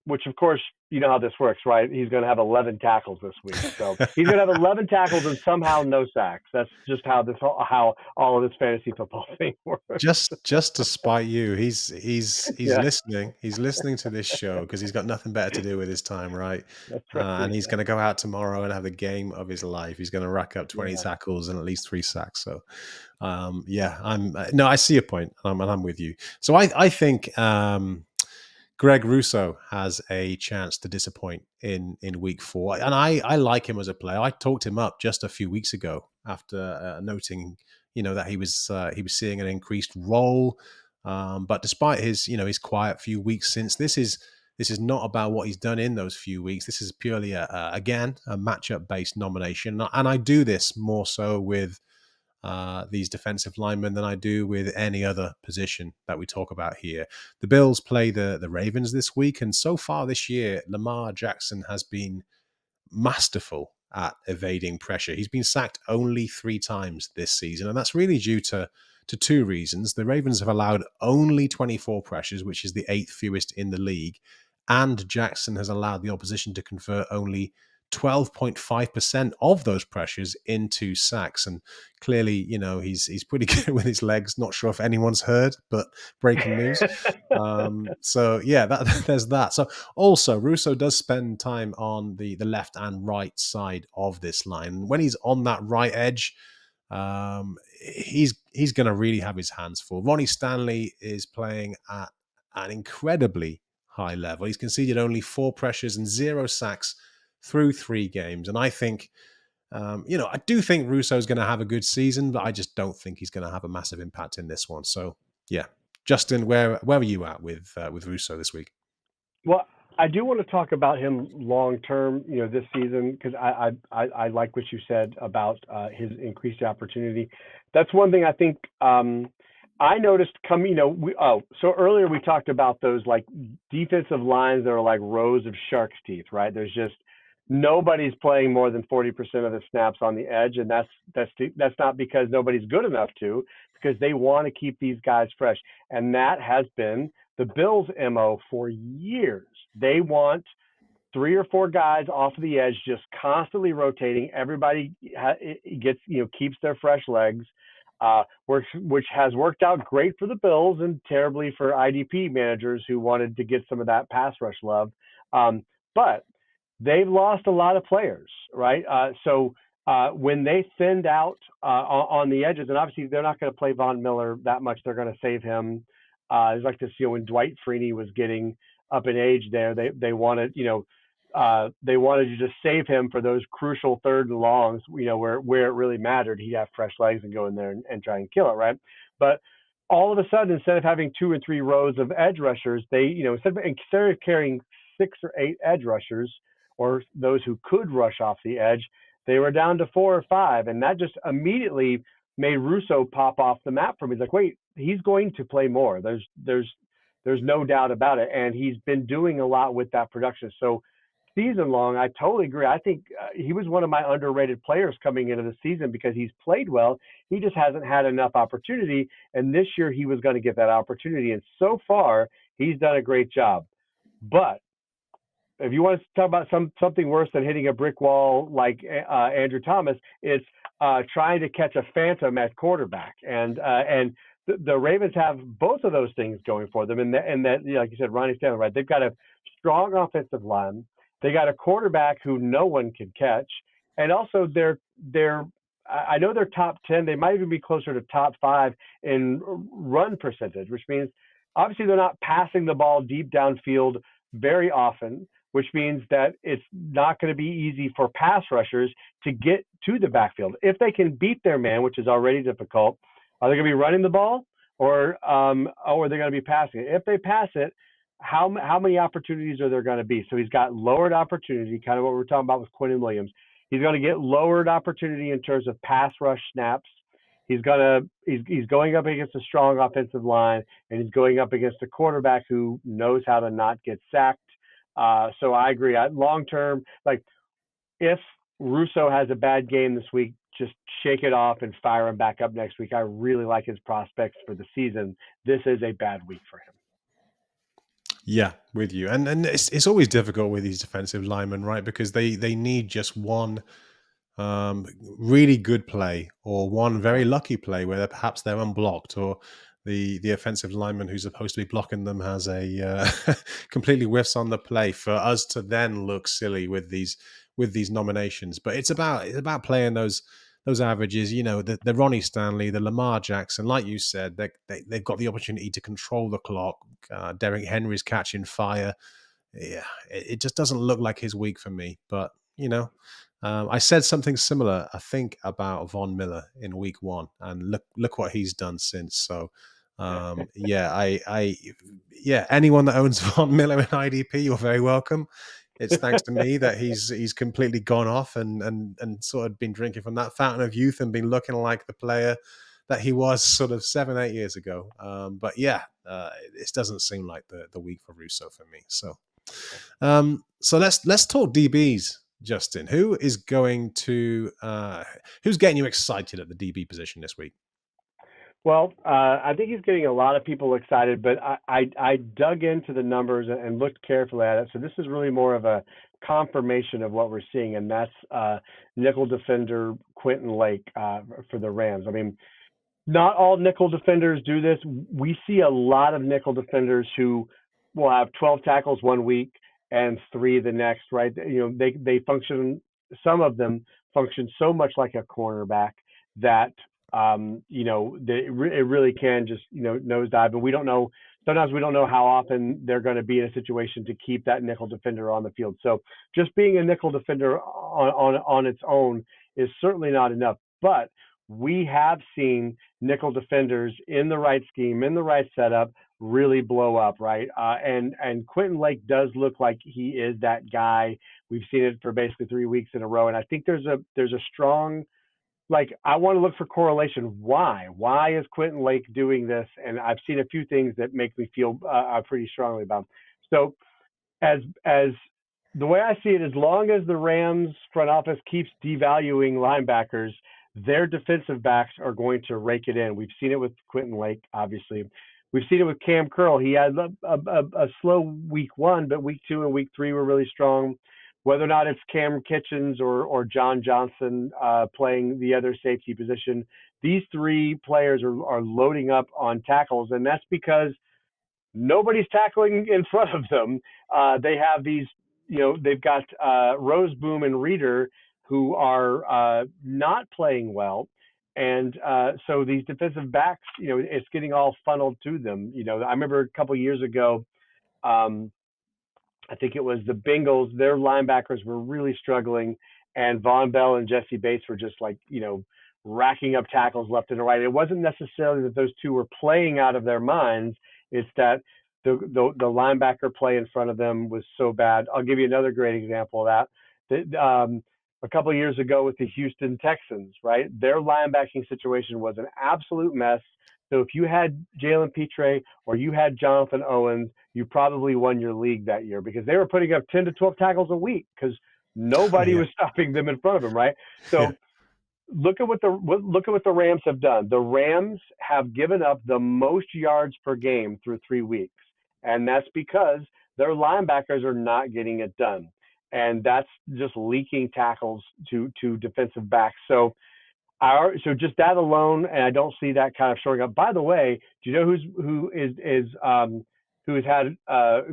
which of course, you know how this works, right? He's going to have 11 tackles this week. So he's going to have 11 tackles and somehow no sacks. That's just how all of this fantasy football thing works. Just to spite you, he's listening. He's listening to this show because he's got nothing better to do with his time, right? That's right. And he's going to go out tomorrow and have the game of his life. He's going to rack up 20 tackles and at least 3 sacks. So, I see your point, and I'm with you. So I think Greg Rousseau has a chance to disappoint in week 4. And I like him as a player. I talked him up just a few weeks ago after noting, that he was seeing an increased role. But despite his quiet few weeks since, this is not about what he's done in those few weeks. This is purely again a matchup based nomination. And I do this more so with these defensive linemen than I do with any other position that we talk about here. The Bills play the Ravens this week, and so far this year, Lamar Jackson has been masterful at evading pressure. He's been sacked only 3 times this season, and that's really due to 2 reasons. The Ravens have allowed only 24 pressures, which is the 8th fewest in the league, and Jackson has allowed the opposition to convert only 12.5% of those pressures into sacks. And clearly, he's pretty good with his legs. Not sure if anyone's heard, but breaking news. So yeah, there's that. So also, Rousseau does spend time on the left and right side of this line. When he's on that right edge, he's going to really have his hands full. Ronnie Stanley is playing at an incredibly high level. He's conceded only 4 pressures and 0 sacks through 3 games. And I think, I do think Rousseau's going to have a good season, but I just don't think he's going to have a massive impact in this one. So, yeah. Justin, where are you at with Rousseau this week? Well, I do want to talk about him long term, this season, because I like what you said about his increased opportunity. That's one thing I think I noticed coming. So earlier we talked about those like defensive lines that are like rows of shark's teeth, right? There's just nobody's playing more than 40% of the snaps on the edge, and that's not because nobody's good enough to, because they want to keep these guys fresh, and that has been the Bills' MO for years. They want 3 or 4 guys off of the edge, just constantly rotating. Everybody keeps their fresh legs, which has worked out great for the Bills and terribly for IDP managers who wanted to get some of that pass rush love. But they've lost a lot of players, right? So when they thinned out on the edges, and obviously they're not going to play Von Miller that much, they're going to save him It's like this, when Dwight Freeney was getting up in age there, they wanted, they wanted you to save him for those crucial third and longs, where it really mattered. He'd have fresh legs and go in there and try and kill it, right? But all of a sudden, instead of having 2 or 3 rows of edge rushers, they, instead of carrying 6 or 8 edge rushers or those who could rush off the edge, they were down to 4 or 5, and that just immediately made Rousseau pop off the map for me. He's like, wait, he's going to play more. There's no doubt about it, and he's been doing a lot with that production. So season long, I totally agree. I think he was one of my underrated players coming into the season because he's played well. He just hasn't had enough opportunity, and this year he was going to get that opportunity, and so far he's done a great job. But if you want to talk about something worse than hitting a brick wall like Andrew Thomas, it's trying to catch a phantom at quarterback, and the Ravens have both of those things going for them. And that, like you said, Ronnie Stanley, right? They've got a strong offensive line. They got a quarterback who no one can catch, and also they're I know they're top 10. They might even be closer to top 5 in run percentage, which means obviously they're not passing the ball deep downfield very often, which means that it's not going to be easy for pass rushers to get to the backfield. If they can beat their man, which is already difficult, are they going to be running the ball or are they going to be passing it? If they pass it, how many opportunities are there going to be? So he's got lowered opportunity, kind of what we're talking about with Quinnen Williams. He's going to get lowered opportunity in terms of pass rush snaps. He's going up against a strong offensive line, and he's going up against a quarterback who knows how to not get sacked. So I agree. Long term, like if Rousseau has a bad game this week, just shake it off and fire him back up next week. I really like his prospects for the season. This is a bad week for him. Yeah, with you. And it's always difficult with these defensive linemen, right? Because they need just one really good play or one very lucky play where perhaps they're unblocked, or the offensive lineman who's supposed to be blocking them has a completely whiffs on the play for us to then look silly with these nominations. But it's about playing those averages, the Ronnie Stanley, the Lamar Jackson, like you said, they've got the opportunity to control the clock. Derrick Henry's catching fire. Yeah, it just doesn't look like his week for me. But I said something similar, I think, about Von Miller in week 1, and look what he's done since. So anyone that owns Von Miller in IDP, you're very welcome. It's thanks to me that he's completely gone off and sort of been drinking from that fountain of youth and been looking like the player that he was sort of 7-8 years ago. But it doesn't seem like the week for Rousseau for me. So let's talk DBs, Justin. Who's getting you excited at the DB position this week? Well, I think he's getting a lot of people excited, but I dug into the numbers and looked carefully at it. So this is really more of a confirmation of what we're seeing, and that's nickel defender Quentin Lake for the Rams. I mean, not all nickel defenders do this. We see a lot of nickel defenders who will have 12 tackles one week and 3 the next, right? They function. Some of them function so much like a cornerback that it really can just, nosedive. And we don't know, sometimes we don't know how often they're going to be in a situation to keep that nickel defender on the field. So just being a nickel defender on its own is certainly not enough. But we have seen nickel defenders in the right scheme, in the right setup, really blow up, right? And Quentin Lake does look like he is that guy. We've seen it for basically 3 weeks in a row. And I think there's a strong, I want to look for correlation. Why is Quentin Lake doing this? And I've seen a few things that make me feel pretty strongly about him. So as the way I see it, as long as the Rams front office keeps devaluing linebackers, their defensive backs are going to rake it in. We've seen it with Quentin Lake, obviously. We've seen it with Cam Curl. He had a slow week 1, but week 2 and week 3 were really strong. Whether or not it's Cam Kitchens or John Johnson playing the other safety position, these 3 players are loading up on tackles, and that's because nobody's tackling in front of them. They have these, they've got Roseboom and Reeder who are not playing well. And so these defensive backs, it's getting all funneled to them. I remember a couple of years ago, um, I think it was the Bengals. Their linebackers were really struggling, and Von Bell and Jesse Bates were just like, racking up tackles left and right. It wasn't necessarily that those two were playing out of their minds. It's that the linebacker play in front of them was so bad. I'll give you another great example of that. A couple of years ago with the Houston Texans, right? Their linebacking situation was an absolute mess. So if you had Jalen Petre or you had Jonathan Owens, you probably won your league that year because they were putting up 10 to 12 tackles a week because nobody was stopping them in front of them, right? So look at what the Rams have done. The Rams have given up the most yards per game through 3 weeks, and that's because their linebackers are not getting it done, and that's just leaking tackles to defensive backs. So just that alone, and I don't see that kind of showing up. By the way, do you know who has had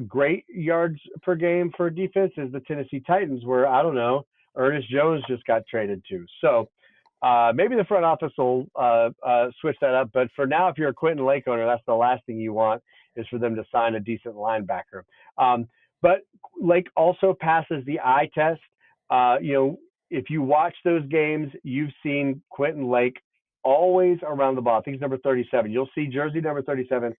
great yards per game for defense is the Tennessee Titans, where I don't know, Ernest Jones just got traded to. So maybe the front office will switch that up. But for now, if you're a Quentin Lake owner, that's the last thing you want is for them to sign a decent linebacker. But Lake also passes the eye test. If you watch those games, you've seen Quentin Lake always around the ball. I think he's number 37. You'll see jersey number 37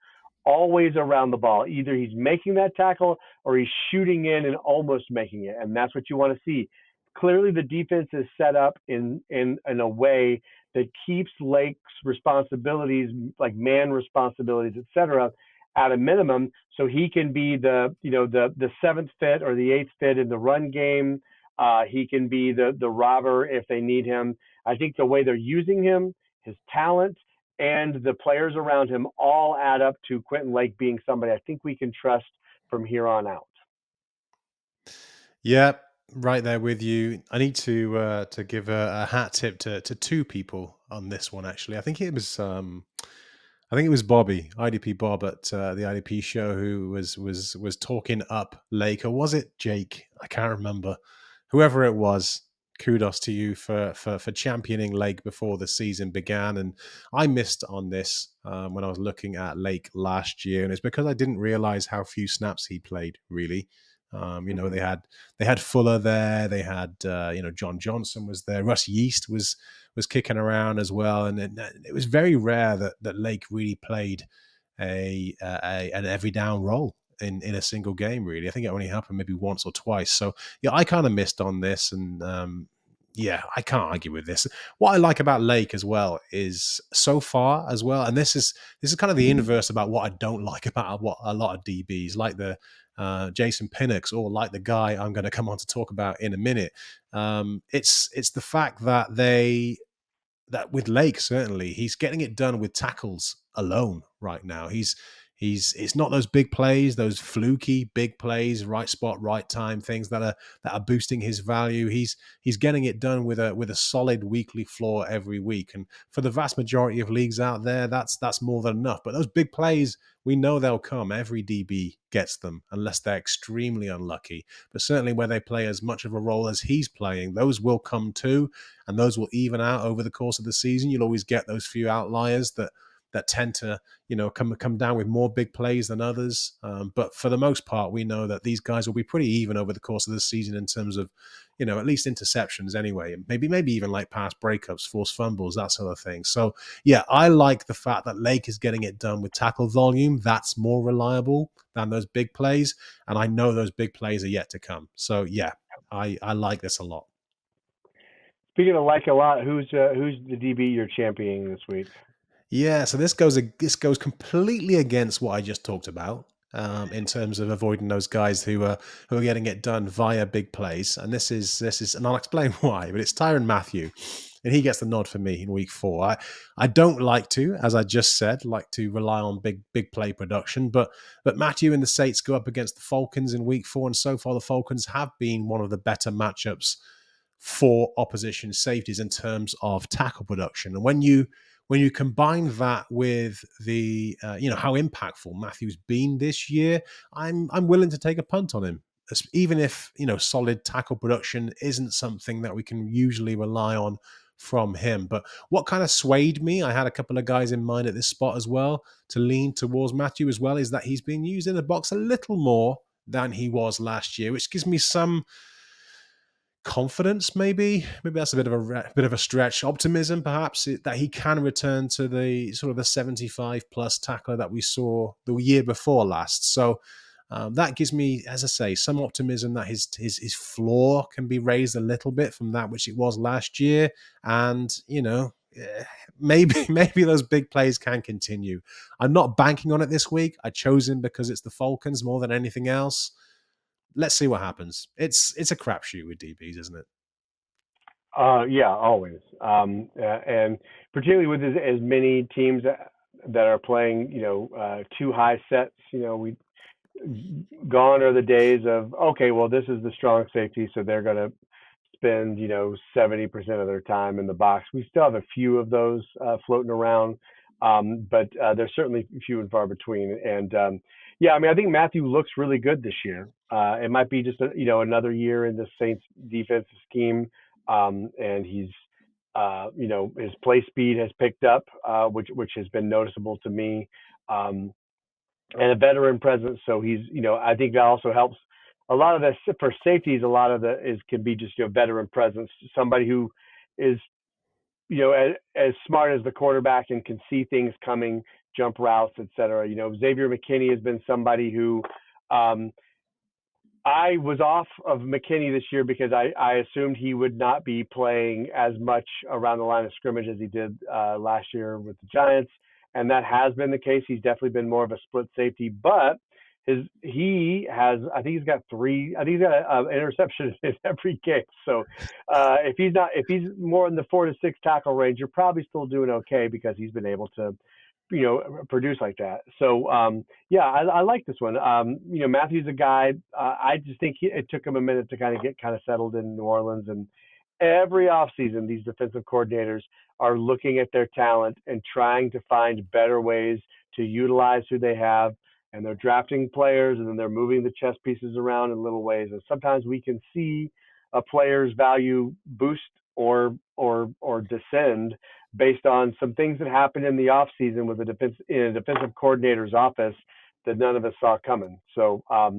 always around the ball. Either he's making that tackle or he's shooting in and almost making it, and that's what you want to see. Clearly, the defense is set up in a way that keeps Lake's responsibilities, like man responsibilities, et cetera, at a minimum, so he can be the seventh fit or the eighth fit in the run game. He can be the robber if they need him. I think the way they're using him, his talent, and the players around him all add up to Quentin Lake being somebody I think we can trust from here on out. Yeah, right there with you. I need to give a hat tip to two people on this one. Actually, I think it was Bobby, IDP Bob at the IDP show, who was talking up Lake, or was it Jake? I can't remember. Whoever it was, kudos to you for championing Lake before the season began. And I missed on this when I was looking at Lake last year, and it's because I didn't realize how few snaps he played. Really, they had Fuller there, they had John Johnson was there, Russ Yeast was kicking around as well, and it was very rare that Lake really played an every down role in a single game, really. I think it only happened maybe once or twice. So yeah, I kind of missed on this, and I can't argue with this. What I like about Lake as well is so far as well, and this is kind of the inverse about what I don't like about what a lot of DBs, like the Jason Pinnock, or like the guy I'm going to come on to talk about in a minute. It's the fact that that with Lake, certainly he's getting it done with tackles alone right now. It's not those big plays, those fluky big plays, right spot, right time things that are boosting his value. He's getting it done with a solid weekly floor every week. And for the vast majority of leagues out there, that's more than enough. But those big plays, we know they'll come. Every DB gets them unless they're extremely unlucky. But certainly where they play as much of a role as he's playing, those will come too, and those will even out over the course of the season. You'll always get those few outliers that tend to, come down with more big plays than others. But for the most part, we know that these guys will be pretty even over the course of the season in terms of, at least interceptions anyway. Maybe even like pass breakups, forced fumbles, that sort of thing. So yeah, I like the fact that Lake is getting it done with tackle volume. That's more reliable than those big plays. And I know those big plays are yet to come. So yeah, I like this a lot. Speaking of like a lot, who's the DB you're championing this week? Yeah, so this goes completely against what I just talked about in terms of avoiding those guys who are getting it done via big plays, and this is, and I'll explain why. But it's Tyrann Mathieu, and he gets the nod for me in week 4. I don't like to, as I just said, rely on big play production, but Mathieu and the Saints go up against the Falcons in week 4, and so far the Falcons have been one of the better matchups for opposition safeties in terms of tackle production, and when you combine that with the how impactful Matthew's been this year, I'm willing to take a punt on him, even if solid tackle production isn't something that we can usually rely on from him. But what kind of swayed me, I had a couple of guys in mind at this spot as well to lean towards Mathieu as well, is that he's being used in the box a little more than he was last year, which gives me some confidence. Maybe that's a bit of a stretch. Optimism, perhaps, that he can return to the sort of the 75 plus tackler that we saw the year before last. So that gives me, as I say, some optimism that his floor can be raised a little bit from that which it was last year, and maybe those big plays can continue. I'm not banking on it this week. I chose him because it's the Falcons more than anything else. Let's see what happens. It's a crapshoot with DBs, isn't it? Yeah, always. And particularly with as many teams that are playing, too high sets, gone are the days of, okay, well, this is the strong safety, so they're going to spend, 70% of their time in the box. We still have a few of those floating around, but they're certainly few and far between. And I think Mathieu looks really good this year. It might be just another year in the Saints defensive scheme, and he's his play speed has picked up, which has been noticeable to me, and a veteran presence. So he's I think that also helps. A lot of this for safeties, a lot of can be just veteran presence, somebody who is as smart as the quarterback and can see things coming, jump routes, etc. Xavier McKinney has been somebody who I was off of McKinney this year because I assumed he would not be playing as much around the line of scrimmage as he did last year with the Giants, and that has been the case. He's definitely been more of a split safety, but I think he's got an interception in every game. So if he's more in the 4 to 6 tackle range, you're probably still doing okay because he's been able to produce like that. So I like this one. Mathieu's a guy. I just think it took him a minute to get settled in New Orleans, and every offseason these defensive coordinators are looking at their talent and trying to find better ways to utilize who they have. And they're drafting players, and then they're moving the chess pieces around in little ways. And sometimes we can see a player's value boost or descend based on some things that happened in the offseason with in a defensive coordinator's office that none of us saw coming. So I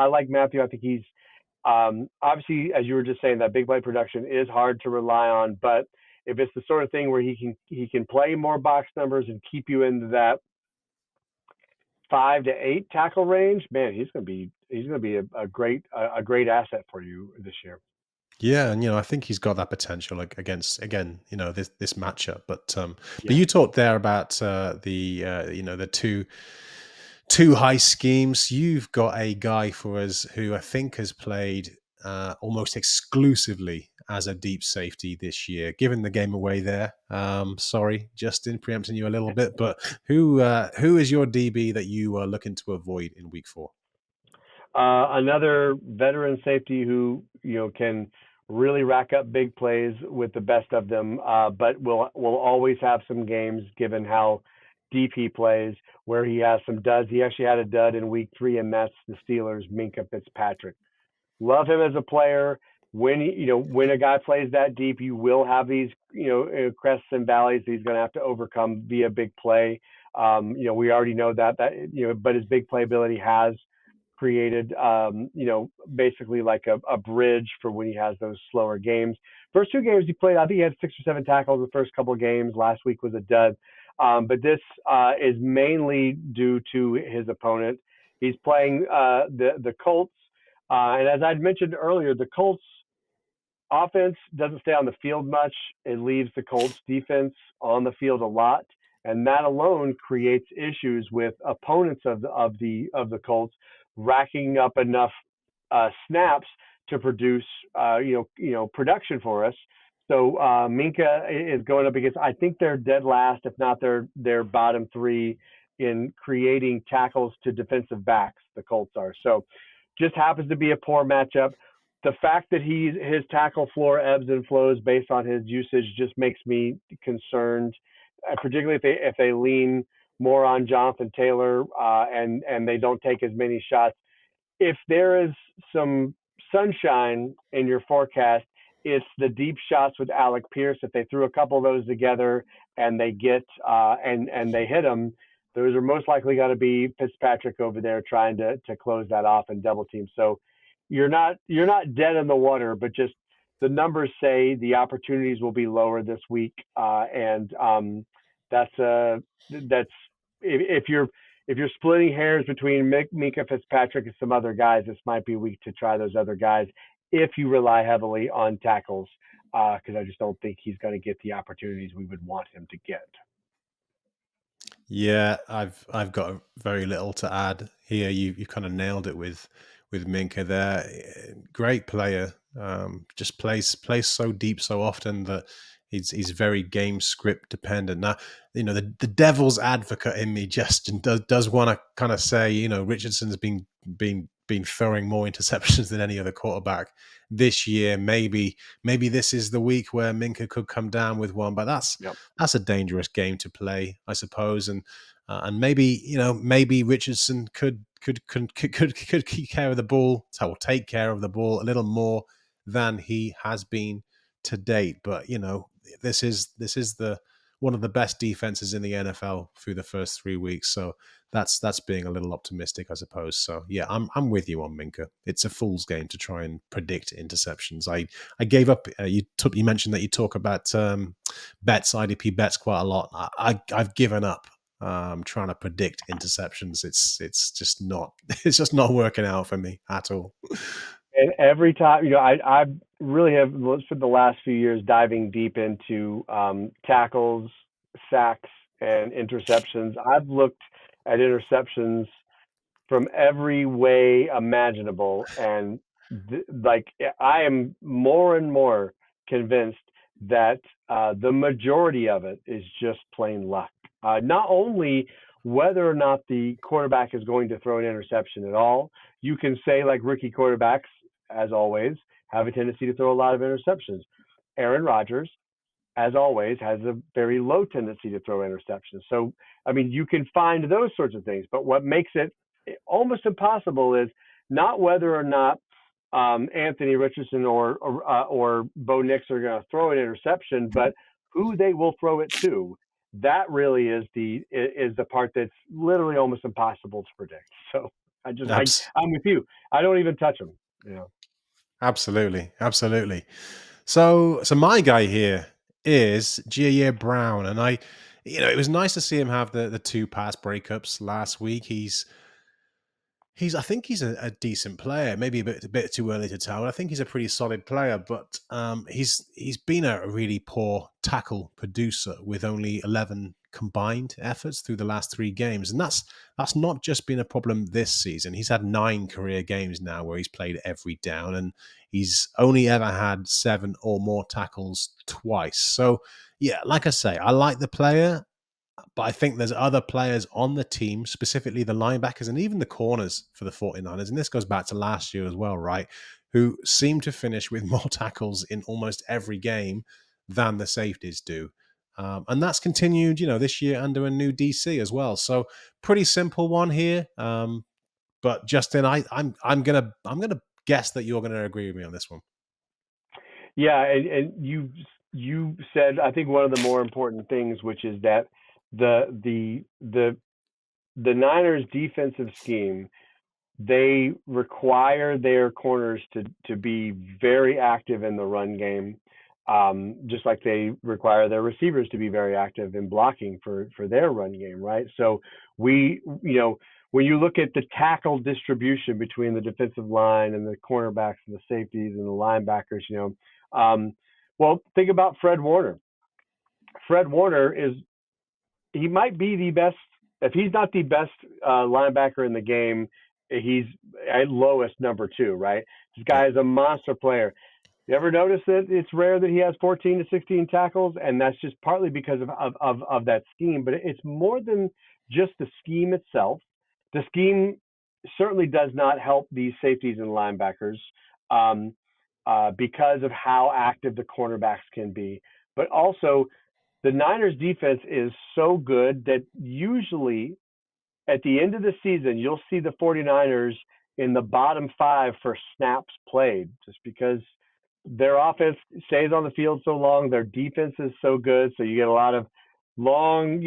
like Mathieu. I think he's obviously, as you were just saying, that big play production is hard to rely on. But if it's the sort of thing where he can play more box numbers and keep you into that 5 to 8 tackle range, man, he's going to be a great asset for you this year. Yeah, and I think he's got that potential against this matchup. But you talked there about the two high schemes. You've got a guy for us who I think has played almost exclusively as a deep safety this year, giving the game away there. Sorry, Justin, preempting you a little bit, but who is your DB that you are looking to avoid in week 4? Another veteran safety who can really rack up big plays with the best of them, but will always have some games given how deep he plays where he has some duds. He actually had a dud in week 3, and that's the Steelers' Minkah Fitzpatrick. Love him as a player. When a guy plays that deep, you will have these crests and valleys that he's going to have to overcome via big play. We already know that but his big play ability has created basically like a bridge for when he has those slower games. First 2 games he played, I think he had 6 or 7 tackles the first couple of games. Last week was a dud. But this is mainly due to his opponent. He's playing the Colts. And as I'd mentioned earlier, the Colts offense doesn't stay on the field much. It leaves the Colts defense on the field a lot. And that alone creates issues with opponents of the Colts racking up enough snaps to produce production for us. So Minkah is going up against, I think they're dead last, if not they're bottom 3 in creating tackles to defensive backs, the Colts are. So just happens to be a poor matchup. The fact that his tackle floor ebbs and flows based on his usage just makes me concerned, particularly if they lean more on Jonathan Taylor and they don't take as many shots. If there is some sunshine in your forecast, it's the deep shots with Alec Pierce. If they threw a couple of those together and they get and they hit them, those are most likely going to be Fitzpatrick over there trying to close that off and double team. So you're not dead in the water, but just the numbers say the opportunities will be lower this week, and that's if you're splitting hairs between Minkah Fitzpatrick and some other guys, this might be a week to try those other guys if you rely heavily on tackles, because I just don't think he's going to get the opportunities we would want him to get. Yeah, I've got very little to add here. You kind of nailed it with Minkah there. Great player. Just plays so deep so often that he's very game script dependent. Now, the devil's advocate in me, Justin, does want to kind of say, Richardson's been throwing more interceptions than any other quarterback this year. Maybe this is the week where Minkah could come down with one, but that's a dangerous game to play, I suppose. And maybe Richardson could keep care of the ball, or take care of the ball a little more than he has been to date. But this is the one of the best defenses in the NFL through the first 3 weeks. So that's being a little optimistic, I suppose. So yeah, I'm with you on Minkah. It's a fool's game to try and predict interceptions. I gave up. You mentioned that you talk about bets, IDP bets, quite a lot. I've given up trying to predict interceptions. It's just not working out for me at all. And every time, I really have spent the last few years diving deep into tackles, sacks, and interceptions. I've looked at interceptions from every way imaginable, and I am more and more convinced that the majority of it is just plain luck. Not only whether or not the quarterback is going to throw an interception at all, you can say, like, rookie quarterbacks, as always, have a tendency to throw a lot of interceptions. Aaron Rodgers, as always, has a very low tendency to throw interceptions. So, I mean, you can find those sorts of things, but what makes it almost impossible is not whether or not Anthony Richardson or Bo Nix are going to throw an interception, but who they will throw it to. That really is the part that's literally almost impossible to predict. So I'm with you. I don't even touch them. Absolutely. So my guy here is Ji'Ayir Brown, and it was nice to see him have the 2 pass breakups last week. I think he's a decent player, maybe a bit too early to tell. I think he's a pretty solid player, but he's been a really poor tackle producer with only 11 combined efforts through the last 3 games, and that's not just been a problem this season. He's had 9 career games now where he's played every down, and he's only ever had 7 or more tackles twice. So yeah, like I say, I like the player. But I think there's other players on the team, specifically the linebackers and even the corners for the 49ers, and this goes back to last year as well, right, who seem to finish with more tackles in almost every game than the safeties do. And that's continued, this year under a new DC as well. So pretty simple one here. But Justin, I'm gonna guess that you're gonna agree with me on this one. Yeah, and you said, I think, one of the more important things, which is that the Niners defensive scheme, they require their corners to be very active in the run game, just like they require their receivers to be very active in blocking for their run game, right? So when you look at the tackle distribution between the defensive line and the cornerbacks and the safeties and the linebackers, well, think about Fred Warner. Fred Warner he might be the best, if he's not the best linebacker in the game, he's at lowest number 2, right? This guy is a monster player. You ever notice that it's rare that he has 14 to 16 tackles? And that's just partly because of that scheme, but it's more than just the scheme itself. The scheme certainly does not help these safeties and linebackers because of how active the cornerbacks can be, but also the Niners defense is so good that usually at the end of the season, you'll see the 49ers in the bottom 5 for snaps played, just because their offense stays on the field so long. Their defense is so good. So you get a lot of long,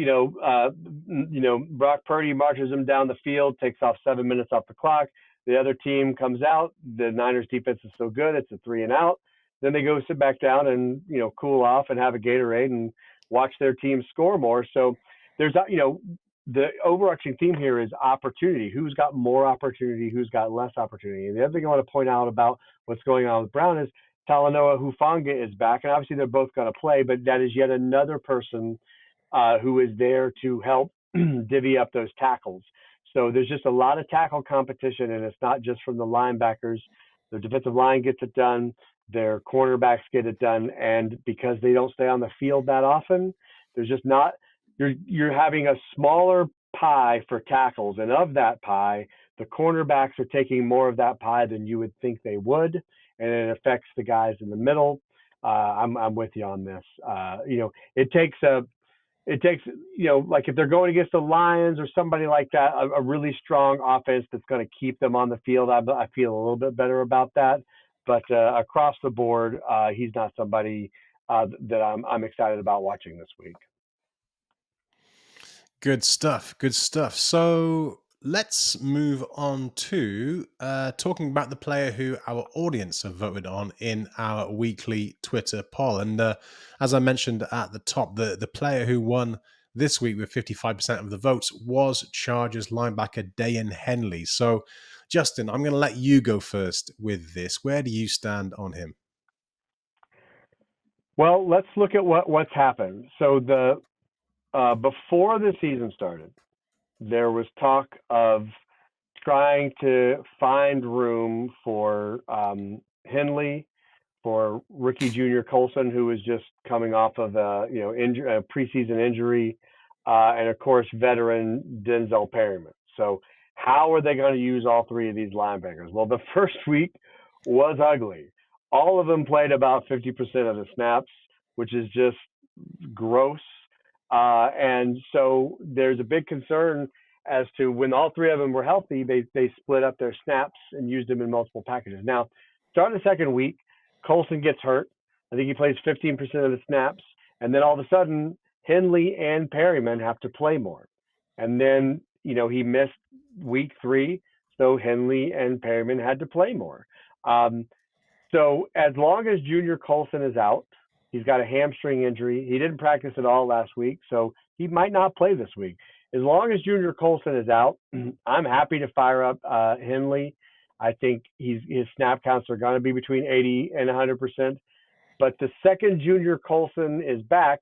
Brock Purdy marches them down the field, takes off 7 minutes off the clock. The other team comes out. The Niners defense is so good. It's a 3 and out. Then they go sit back down and, cool off and have a Gatorade and watch their team score more. So there's, the overarching theme here is opportunity. Who's got more opportunity? Who's got less opportunity? And the other thing I want to point out about what's going on with Brown is Talanoa Hufanga is back. And obviously they're both going to play, but that is yet another person who is there to help divvy up those tackles. So there's just a lot of tackle competition, and it's not just from the linebackers. The defensive line gets it done. Their cornerbacks get it done. And because they don't stay on the field that often, there's just not – you're having a smaller pie for tackles. And of that pie, the cornerbacks are taking more of that pie than you would think they would, and it affects the guys in the middle. I'm with you on this. It takes, like if they're going against the Lions or somebody like that, a really strong offense that's going to keep them on the field. I feel a little bit better about that. But across the board, he's not somebody that I'm excited about watching this week. Good stuff. Good stuff. So let's move on to talking about the player who our audience have voted on in our weekly Twitter poll. And as I mentioned at the top, the player who won this week with 55% of the votes was Chargers linebacker Daiyan Henley. So, Justin, I'm going to let you go first with this. Where do you stand on him? Well, let's look at what's happened. So before the season started, there was talk of trying to find room for Henley, for rookie Junior Colson, who was just coming off of a preseason injury, and of course veteran Denzel Perryman. So how are they going to use all three of these linebackers? Well, the first week was ugly. All of them played about 50% of the snaps, which is just gross. And so there's a big concern as to when all three of them were healthy, they split up their snaps and used them in multiple packages. Now, starting the second week, Colson gets hurt. I think he plays 15% of the snaps. And then all of a sudden, Henley and Perryman have to play more. And then, he missed week 3, so Henley and Perryman had to play more. So as long as Junior Colson is out, he's got a hamstring injury. He didn't practice at all last week, so he might not play this week. As long as Junior Colson is out, I'm happy to fire up Henley. I think his snap counts are going to be between 80 and 100%. But the second Junior Colson is back,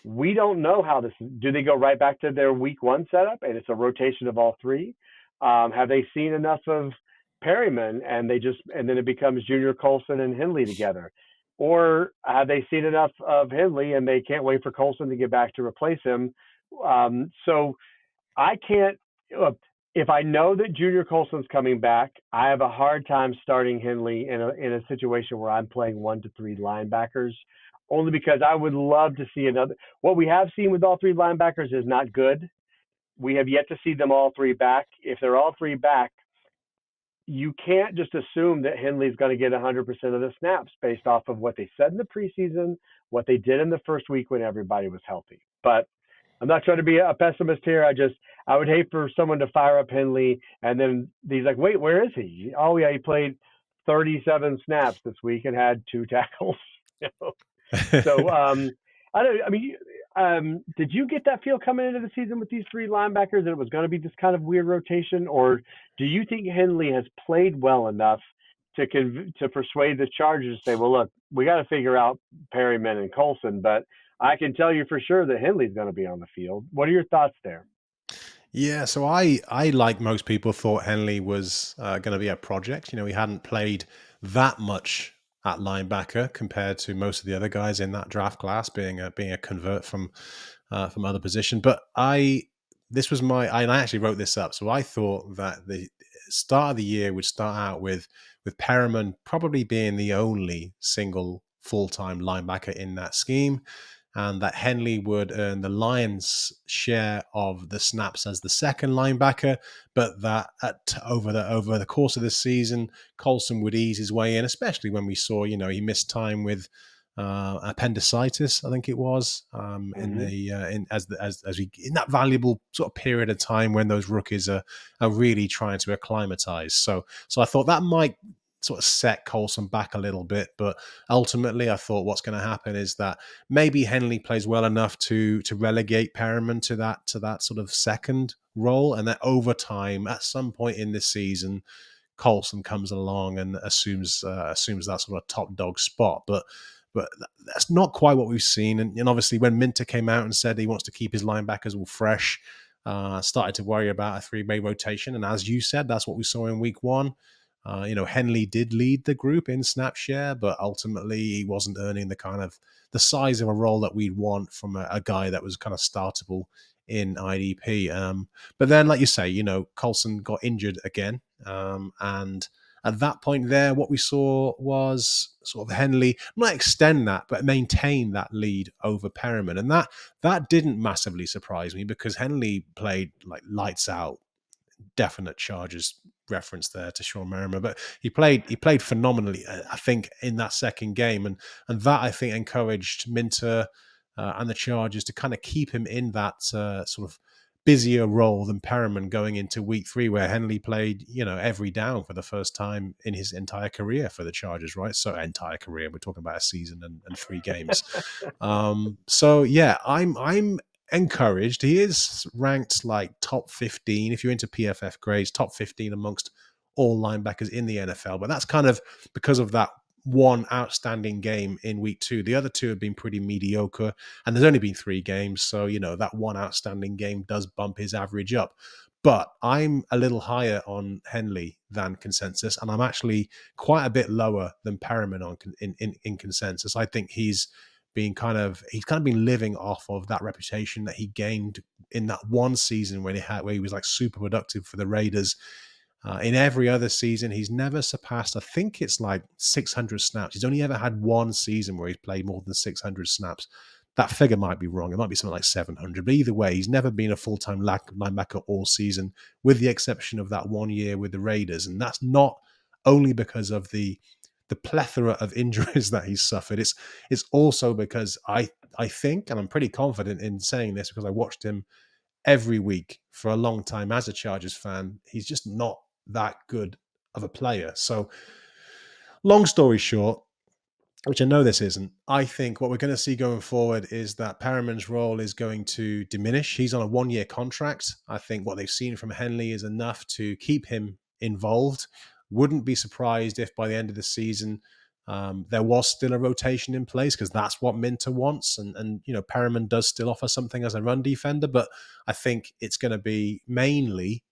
we don't know how this – do they go right back to their week 1 setup and it's a rotation of all three? Have they seen enough of Perryman and then it becomes Junior Colson and Henley together? Or have they seen enough of Henley and they can't wait for Colson to get back to replace him? So I can't if I know that Junior Colson's coming back, I have a hard time starting Henley in a situation where I'm playing 1 to 3 linebackers, only because I would love to see another. What we have seen with all 3 linebackers is not good. We have yet to see them all 3 back. If they're all 3 back, you can't just assume that Henley's going to get 100% of the snaps based off of what they said in the preseason, what they did in the first week when everybody was healthy. But I'm not trying to be a pessimist here. I would hate for someone to fire up Henley and then he's like, wait, where is he? Oh yeah, he played 37 snaps this week and had 2 tackles. So did you get that feel coming into the season with these 3 linebackers that it was going to be this kind of weird rotation, or do you think Henley has played well enough to persuade the Chargers to say, well, look, we got to figure out Perryman and Colson, but I can tell you for sure that Henley's going to be on the field. What are your thoughts there? Yeah, so I like most people, thought Henley was going to be a project. He hadn't played that much at linebacker compared to most of the other guys in that draft class, being a convert from other position. But I actually wrote this up. So I thought that the start of the year would start out with Perriman probably being the only single full-time linebacker in that scheme. and that Henley would earn the Lions' share of the snaps as the second linebacker, but that over the course of the season, Colson would ease his way in, especially when we saw, he missed time with appendicitis, I think it was, in that valuable sort of period of time when those rookies are really trying to acclimatize. So I thought that might sort of set Colson back a little bit, but ultimately I thought what's going to happen is that maybe Henley plays well enough to relegate Perriman to that sort of second role, and that over time, at some point in this season, Colson comes along and assumes that sort of top dog spot. But that's not quite what we've seen. And obviously, when Minter came out and said he wants to keep his linebackers all fresh, started to worry about a three-way rotation. And as you said, that's what we saw in week one. Henley did lead the group in snap share, but ultimately he wasn't earning the size of a role that we'd want from a guy that was kind of startable in IDP. But then, like you say, Colson got injured again. And at that point there, what we saw was sort of Henley not extend that, but maintain that lead over Perriman. And that didn't massively surprise me because Henley played like lights out. Definite Chargers reference there to Sean Merrimer, but he played phenomenally, I think, in that second game, and that I think encouraged Minter and the Chargers to kind of keep him in that sort of busier role than Perriman going into week 3, where Henley played every down for the first time in his entire career for the Chargers, right? So entire career, we're talking about a season and 3 games. So yeah, I'm encouraged. He is ranked like top 15 if you're into PFF grades, top 15 amongst all linebackers in the NFL. But that's kind of because of that one outstanding game in week 2. The other 2 have been pretty mediocre, and there's only been 3 games. So, that one outstanding game does bump his average up. But I'm a little higher on Henley than consensus, and I'm actually quite a bit lower than Perriman in consensus. I think he's kind of been living off of that reputation that he gained in that one season where he was like super productive for the Raiders. In every other season, he's never surpassed, I think it's like 600 snaps. He's only ever had one season where he's played more than 600 snaps. That figure might be wrong. It might be something like 700. But either way, he's never been a full-time linebacker all season, with the exception of that 1 year with the Raiders. And that's not only because of the plethora of injuries that he's suffered. It's also because I think, and I'm pretty confident in saying this because I watched him every week for a long time as a Chargers fan, he's just not that good of a player. So long story short, which I know this isn't, I think what we're going to see going forward is that Perriman's role is going to diminish. He's on a 1-year contract. I think what they've seen from Henley is enough to keep him involved. Wouldn't be surprised if by the end of the season there was still a rotation in place, because that's what Minter wants. And Perriman does still offer something as a run defender, but I think it's going to be mainly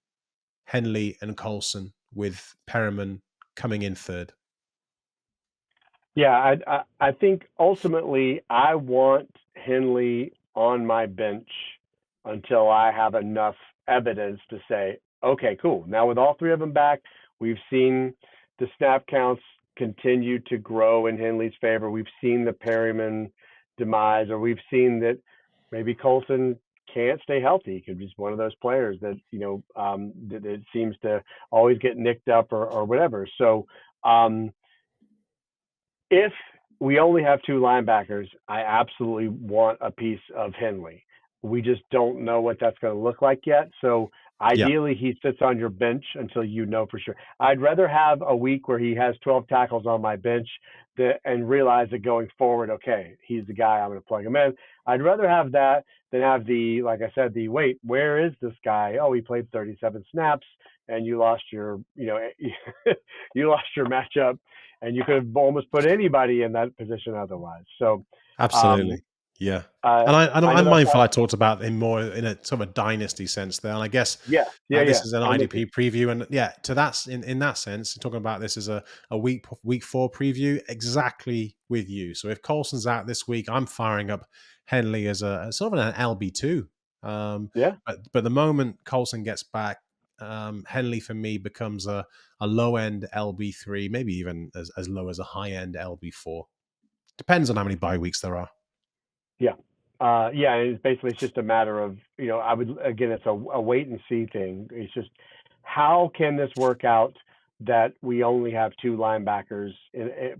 Henley and Colson, with Perriman coming in third. Yeah, I think ultimately I want Henley on my bench until I have enough evidence to say, okay, cool. Now with all 3 of them back, we've seen the snap counts continue to grow in Henley's favor. We've seen the Perriman demise, or we've seen that maybe Colson can't stay healthy. He could be one of those players that that it seems to always get nicked up or whatever. So if we only have 2 linebackers, I absolutely want a piece of Henley. We just don't know what that's going to look like yet. So ideally, he sits on your bench until you know for sure. I'd rather have a week where he has 12 tackles on my bench and realize that going forward, okay, he's the guy, I'm going to plug him in. I'd rather have that than have like I said, wait, where is this guy? Oh, he played 37 snaps and you lost your, you lost your matchup, and you could have almost put anybody in that position otherwise. So absolutely. Yeah. And I'm mindful I talked about him more in a sort of a dynasty sense there. And I guess this is an IDP preview. And to that, in that sense, talking about this as a week 4 preview, exactly with you. So if Colson's out this week, I'm firing up Henley as a sort of an LB2. But the moment Colson gets back, Henley for me becomes a low end LB3, maybe even as low as a high end LB4. Depends on how many bye weeks there are. Yeah. Yeah, and it's just a matter of, it's a wait and see thing. It's just how can this work out that we only have two linebackers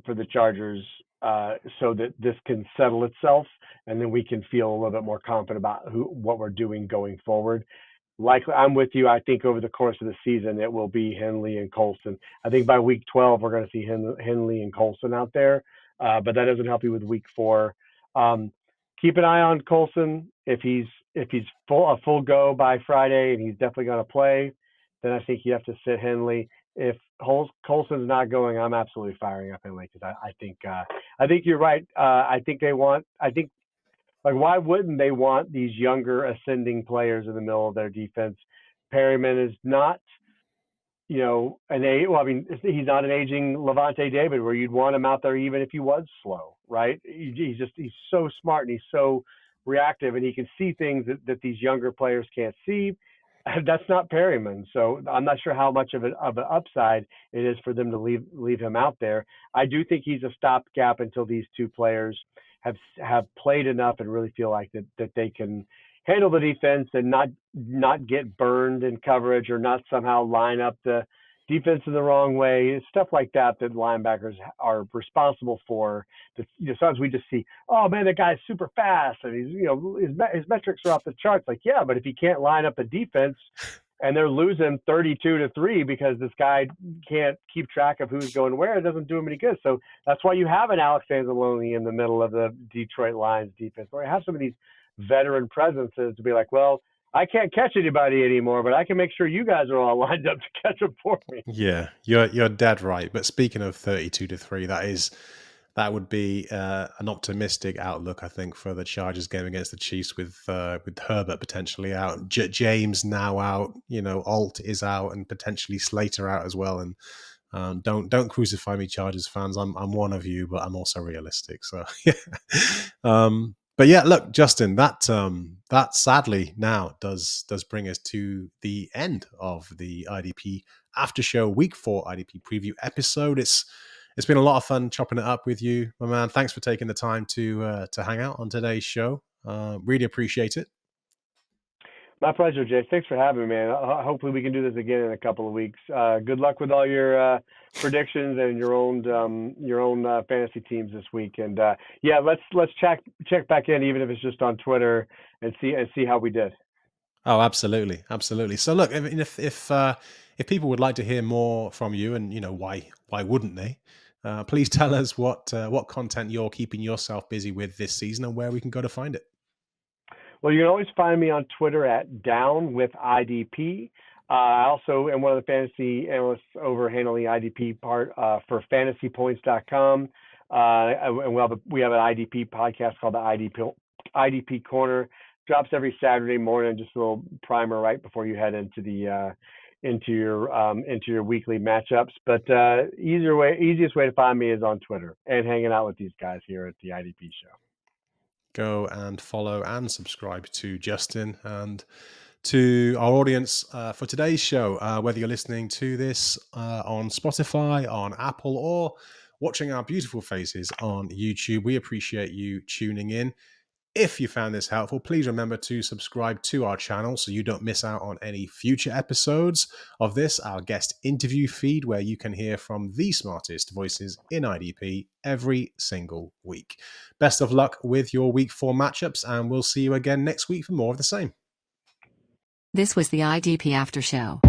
for the Chargers, so that this can settle itself, and then we can feel a little bit more confident about what we're doing going forward. Likely, I'm with you. I think over the course of the season, it will be Henley and Colson. I think by week 12, we're going to see Henley and Colson out there, but that doesn't help you with week 4. Keep an eye on Colson. If he's a full go by Friday, and he's definitely going to play, then I think you have to sit Henley. If Colson's not going, I'm absolutely firing up Henley, because I think you're right. Like, why wouldn't they want these younger ascending players in the middle of their defense? Perryman is not, he's not an aging Lavonte David where you'd want him out there even if he was slow, right? He's so smart, and he's so reactive, and he can see things that these younger players can't see. That's not Perryman, so I'm not sure how much of an upside it is for them to leave him out there. I do think he's a stopgap until these two players have played enough and really feel like that they can handle the defense and not get burned in coverage, or not somehow line up the defense in the wrong way. It's stuff like that linebackers are responsible for. Sometimes we just see, oh man, that guy's super fast, and his metrics are off the charts. Like, yeah, but if he can't line up the defense, and they're losing 32-3 because this guy can't keep track of who's going where, it doesn't do him any good. So that's why you have an Alex Anzalone in the middle of the Detroit Lions defense, or you have some of these veteran presences to be like, well, I can't catch anybody anymore, but I can make sure you guys are all lined up to catch them for me. Yeah, you're dead right. But speaking of 32-3, that would be an optimistic outlook, I think, for the Chargers game against the Chiefs, with Herbert potentially out, James now out, Alt is out, and potentially Slater out as well. And don't crucify me, Chargers fans. I'm one of you, but I'm also realistic. So yeah. But yeah, look, Justin, that sadly now does bring us to the end of the IDP After Show Week 4 IDP preview episode. It's been a lot of fun chopping it up with you, my man. Thanks for taking the time to hang out on today's show. Really appreciate it. My pleasure, Jase. Thanks for having me, man. Hopefully we can do this again in a couple of weeks. Good luck with all your predictions and your own fantasy teams this week. And let's check back in, even if it's just on Twitter, and see how we did. Oh, absolutely. So look, if people would like to hear more from you, and why wouldn't they? Please tell us what content you're keeping yourself busy with this season, and where we can go to find it. Well, you can always find me on Twitter at Down with IDP. I also am one of the fantasy analysts over handling the IDP part for fantasypoints.com. And we have an IDP podcast called the IDP Corner. Drops every Saturday morning, just a little primer right before you head into your weekly matchups. But easiest way to find me is on Twitter and hanging out with these guys here at the IDP show. Go and follow and subscribe to Justin and to our audience for today's show. Whether you're listening to this on Spotify, on Apple, or watching our beautiful faces on YouTube, we appreciate you tuning in. If you found this helpful, please remember to subscribe to our channel so you don't miss out on any future episodes of this, our guest interview feed, where you can hear from the smartest voices in IDP every single week. Best of luck with your Week 4 matchups, and we'll see you again next week for more of the same. This was the IDP After Show.